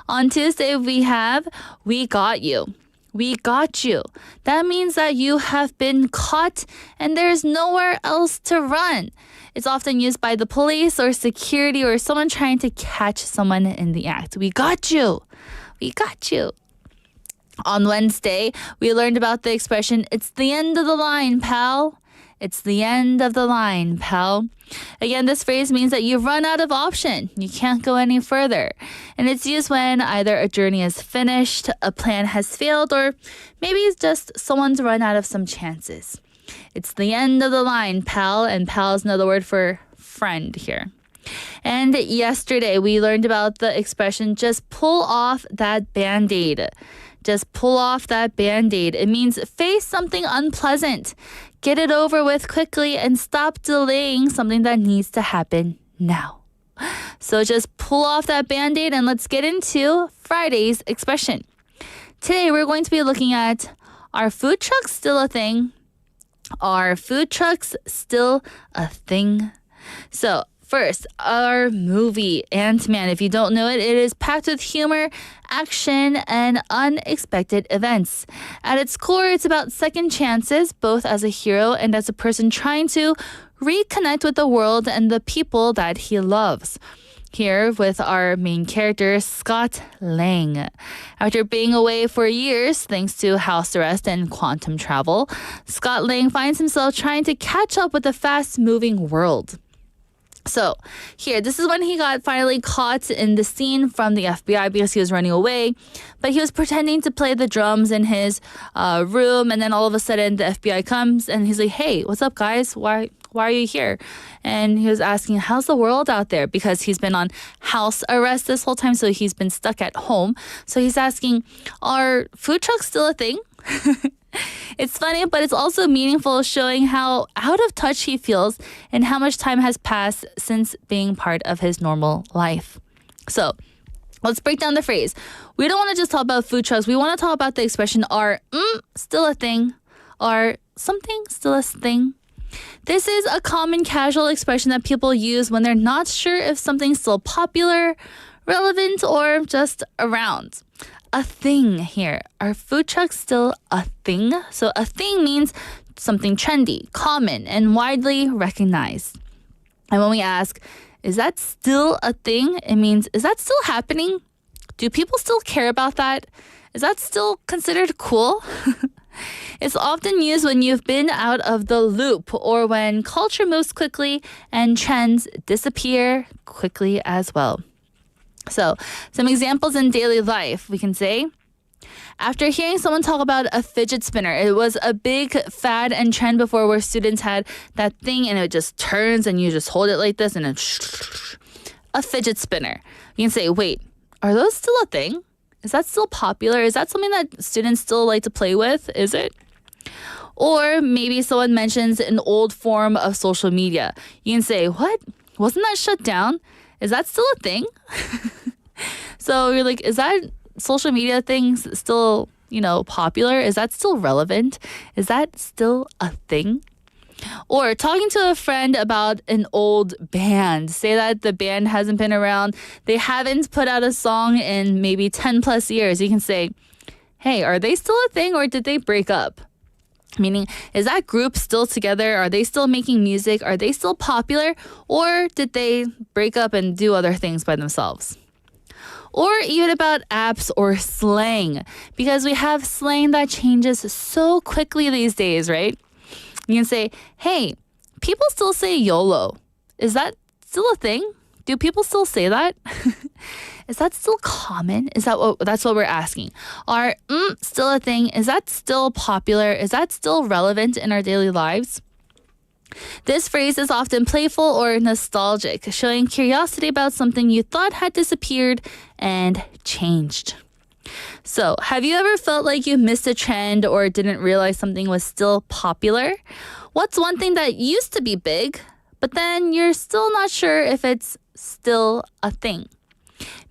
On Tuesday, we have we got you. We got you. That means that you have been caught and there's nowhere else to run. It's often used by the police or security or someone trying to catch someone in the act. We got you. We got you. On Wednesday, we learned about the expression, it's the end of the line, pal. It's the end of the line, pal. Again, this phrase means that you've run out of option. You can't go any further. And it's used when either a journey is finished, a plan has failed, or maybe it's just someone's run out of some chances. It's the end of the line, pal. And pal is another word for friend here. And yesterday, we learned about the expression, just pull off that Band-Aid. Just pull off that Band-Aid. It means face something unpleasant. Get it over with quickly and stop delaying something that needs to happen now. So just pull off that Band-Aid and let's get into Friday's expression. Today we're going to be looking at, are food trucks still a thing? Are food trucks still a thing? So first, our movie, Ant-Man. If you don't know it, it is packed with humor, action, and unexpected events. At its core, it's about second chances, both as a hero and as a person trying to reconnect with the world and the people that he loves. Here with our main character, Scott Lang. After being away for years thanks to house arrest and quantum travel, Scott Lang finds himself trying to catch up with the fast-moving world. So here, this is when he got finally caught in the scene from the FBI because he was running away, but he was pretending to play the drums in his room, and then all of a sudden the FBI comes and he's like, hey, what's up guys? Why are you here? And he was asking, how's the world out there? Because he's been on house arrest this whole time, so he's been stuck at home. So he's asking, are food trucks still a thing? It's funny, but it's also meaningful, showing how out of touch he feels and how much time has passed since being part of his normal life. So let's break down the phrase. We don't want to just talk about food trucks. We want to talk about the expression, are still a thing? Are something still a thing? This is a common casual expression that people use when they're not sure if something's still popular, relevant, or just around. A thing here. Are food trucks still a thing? So a thing means something trendy, common, and widely recognized. And when we ask, is that still a thing? It means, is that still happening? Do people still care about that? Is that still considered cool? It's often used when you've been out of the loop or when culture moves quickly and trends disappear quickly as well. So, some examples in daily life, we can say, after hearing someone talk about a fidget spinner, it was a big fad and trend before where students had that thing and it just turns and you just hold it like this and then a fidget spinner. You can say, wait, are those still a thing? Is that still popular? Is that something that students still like to play with? Is it? Or maybe someone mentions an old form of social media. You can say, what? Wasn't that shut down? Is that still a thing? So you're like, is that social media thing still, popular? Is that still relevant? Is that still a thing? Or talking to a friend about an old band. Say that the band hasn't been around. They haven't put out a song in maybe 10 plus years. You can say, hey, are they still a thing or did they break up? Meaning, is that group still together? Are they still making music? Are they still popular? Or did they break up and do other things by themselves? Or even about apps or slang, because we have slang that changes so quickly these days, right? You can say, hey, people still say YOLO. Is that still a thing? Do people still say that? Is that still common? That's what we're asking. Are still a thing? Is that still popular? Is that still relevant in our daily lives? This phrase is often playful or nostalgic, showing curiosity about something you thought had disappeared and changed. So, have you ever felt like you missed a trend or didn't realize something was still popular? What's one thing that used to be big, but then you're still not sure if it's still a thing?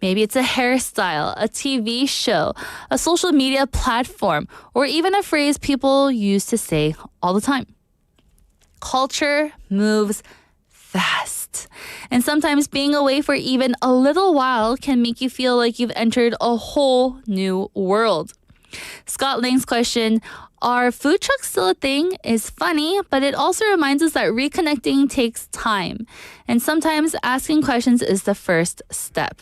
Maybe it's a hairstyle, a TV show, a social media platform, or even a phrase people used to say all the time. Culture moves fast. And sometimes being away for even a little while can make you feel like you've entered a whole new world. Scott Lang's question, are food trucks still a thing, is funny, but it also reminds us that reconnecting takes time. And sometimes asking questions is the first step.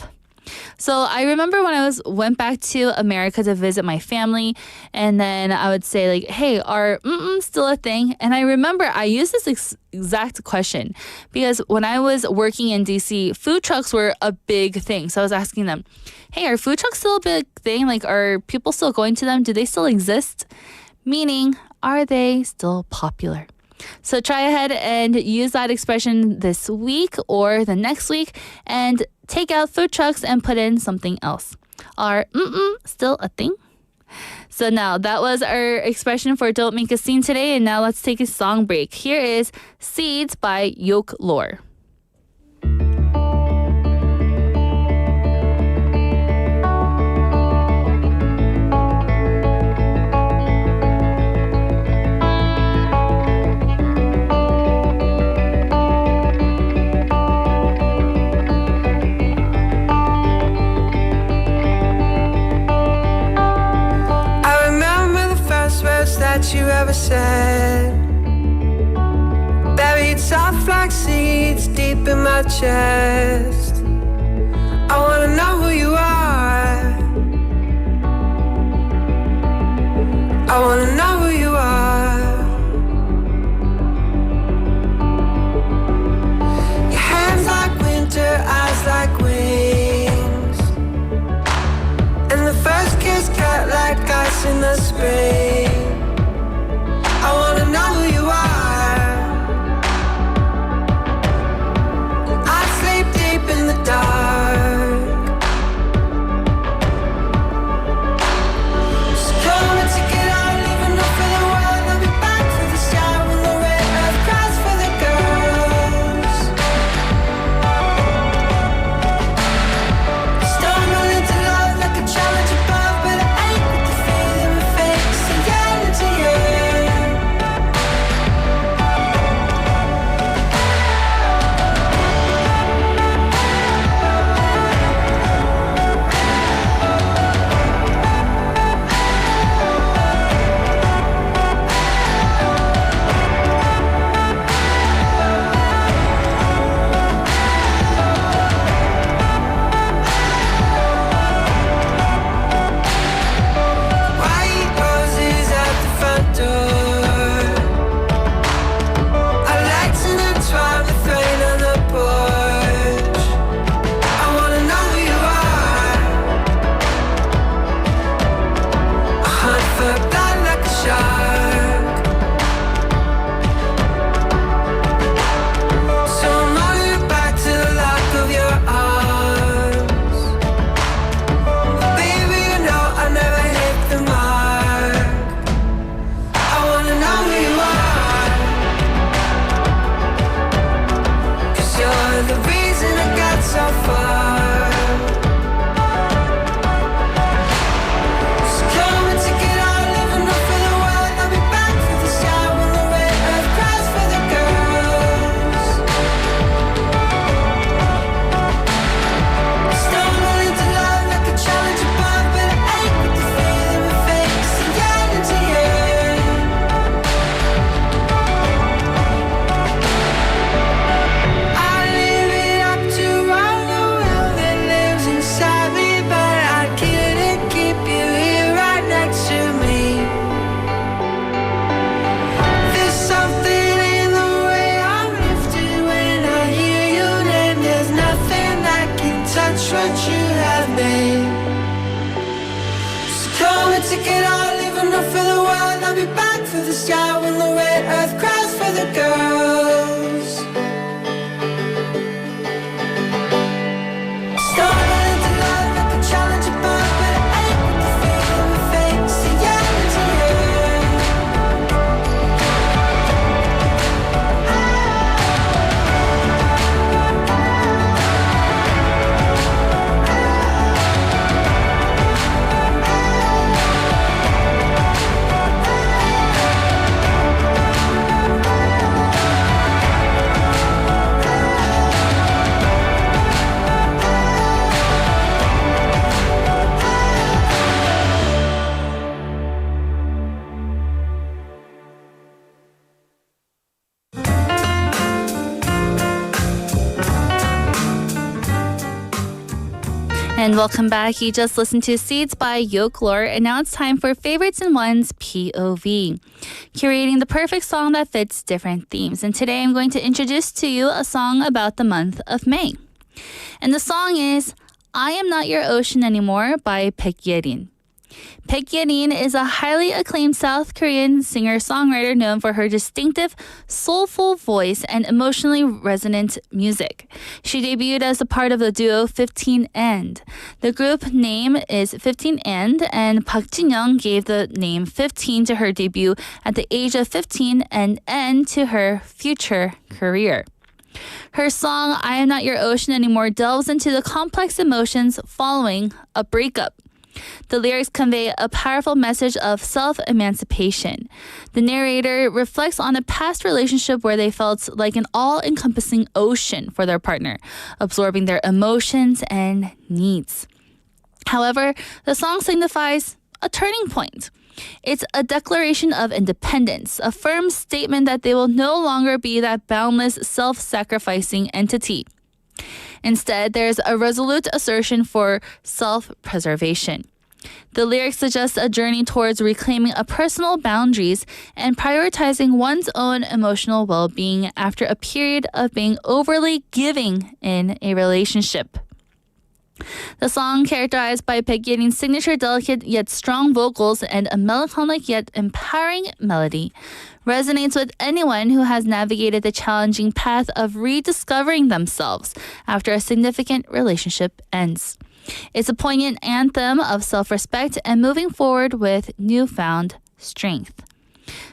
So I remember when I went back to America to visit my family, and then I would say like, hey, are still a thing? And I remember I used this exact question because when I was working in DC, food trucks were a big thing. So I was asking them, hey, are food trucks still a big thing? Like, are people still going to them? Do they still exist? Meaning, are they still popular? So try ahead and use that expression this week or the next week and take out food trucks and put in something else. Are still a thing? So now that was our expression for Don't Make a Scene today, and now let's take a song break. Here is Seeds by Yoke Lore. That you ever said, buried soft like seeds deep in my chest. I wanna know who you are. I wanna know who you are. Your hands like winter, eyes like wings, and the first kiss cut like ice in the spring. I wanna know who you are. I sleep deep in take it all, leave enough for the world. I'll be back for the sky when the red earth cries for the girls. Started into love like a challenge above, but it ain't what the feeling we fake. Say yeah to you. And welcome back. You just listened to Seeds by Yoklore, and now it's time for Favorites in One's POV, curating the perfect song that fits different themes. And today I'm going to introduce to you a song about the month of May. And the song is I Am Not Your Ocean Anymore by Baek-yerin. Baek-yerin is a highly acclaimed South Korean singer-songwriter known for her distinctive, soulful voice and emotionally resonant music. She debuted as a part of the duo 15 And. The group name is 15 and Park Jin-young gave the name 15 to her debut at the age of 15 and N to her future career. Her song, I Am Not Your Ocean Anymore, delves into the complex emotions following a breakup. The lyrics convey a powerful message of self-emancipation. The narrator reflects on a past relationship where they felt like an all-encompassing ocean for their partner, absorbing their emotions and needs. However, the song signifies a turning point. It's a declaration of independence, a firm statement that they will no longer be that boundless, self-sacrificing entity. Instead, there's a resolute assertion for self-preservation. The lyrics suggest a journey towards reclaiming a personal boundaries and prioritizing one's own emotional well-being after a period of being overly giving in a relationship. The song, characterized by Baek-yerin's signature delicate yet strong vocals and a melancholic yet empowering melody, resonates with anyone who has navigated the challenging path of rediscovering themselves after a significant relationship ends. It's a poignant anthem of self-respect and moving forward with newfound strength.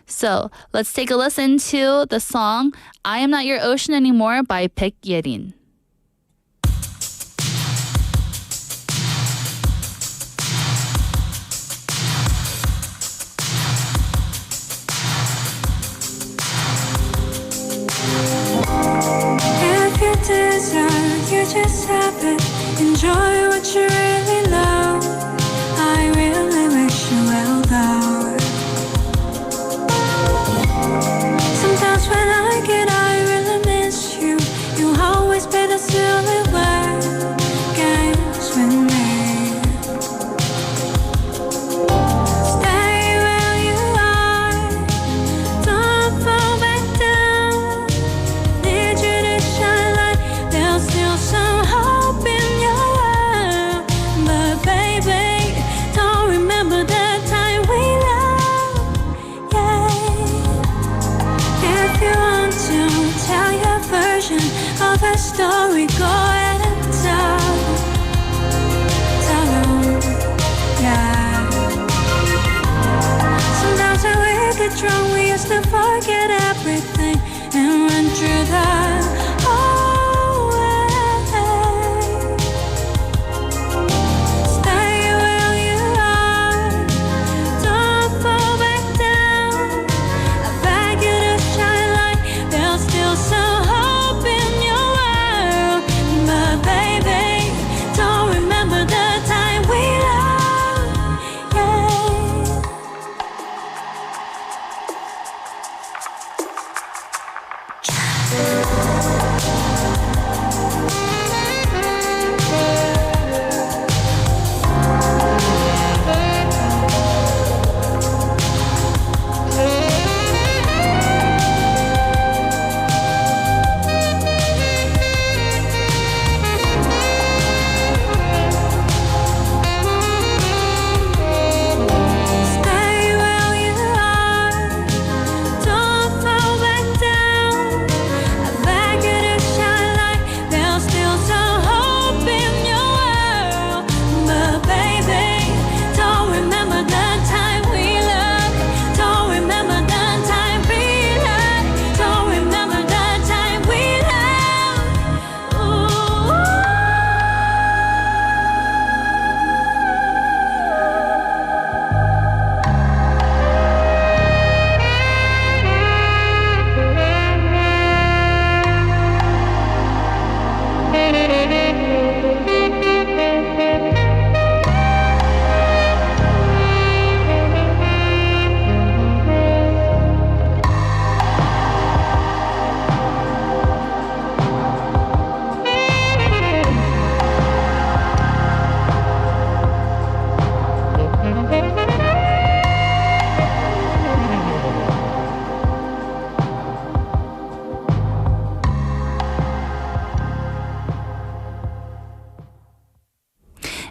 So, let's take a listen to the song I Am Not Your Ocean Anymore by Baek-yerin. If you deserve, you just have it. Enjoy what you really love. I really wish you well, though. Sometimes when I get, I really miss you. You always play the silly word games with me. Stay where you are. Don't fall back down. Need you to shine like there's still some hope in your world.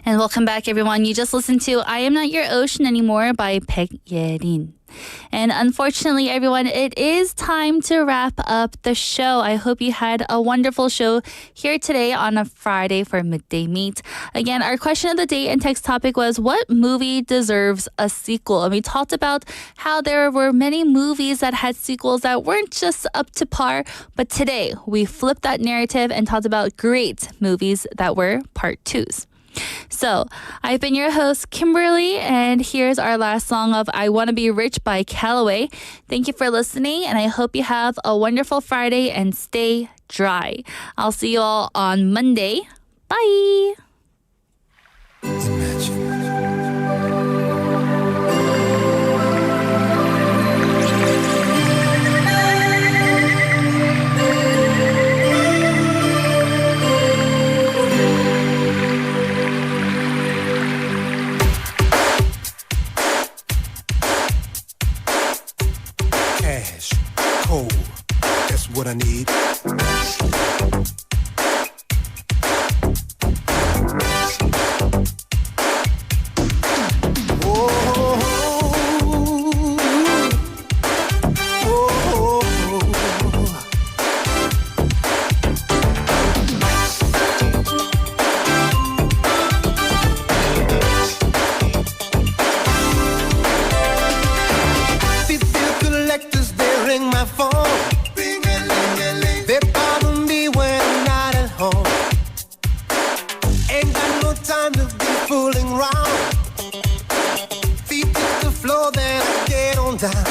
And welcome back, everyone. You just listened to I Am Not Your Ocean Anymore by 백예린. And unfortunately, everyone, it is time to wrap up the show. I hope you had a wonderful show here today on a Friday for Midday Mate. Again, our question of the day and text topic was, what movie deserves a sequel? And we talked about how there were many movies that had sequels that weren't just up to par. But today, we flipped that narrative and talked about great movies that were part twos. So, I've been your host, Kimberly, and here's our last song of I Wanna Be Rich by Callaway. Thank you for listening, and I hope you have a wonderful Friday and stay dry. I'll see you all on Monday. Bye! Cash, cold, that's what I need. Collectors, they ring my phone. They bother me when I'm not at home. Ain't got no time to be fooling around. Feet hit the floor, then I get on down.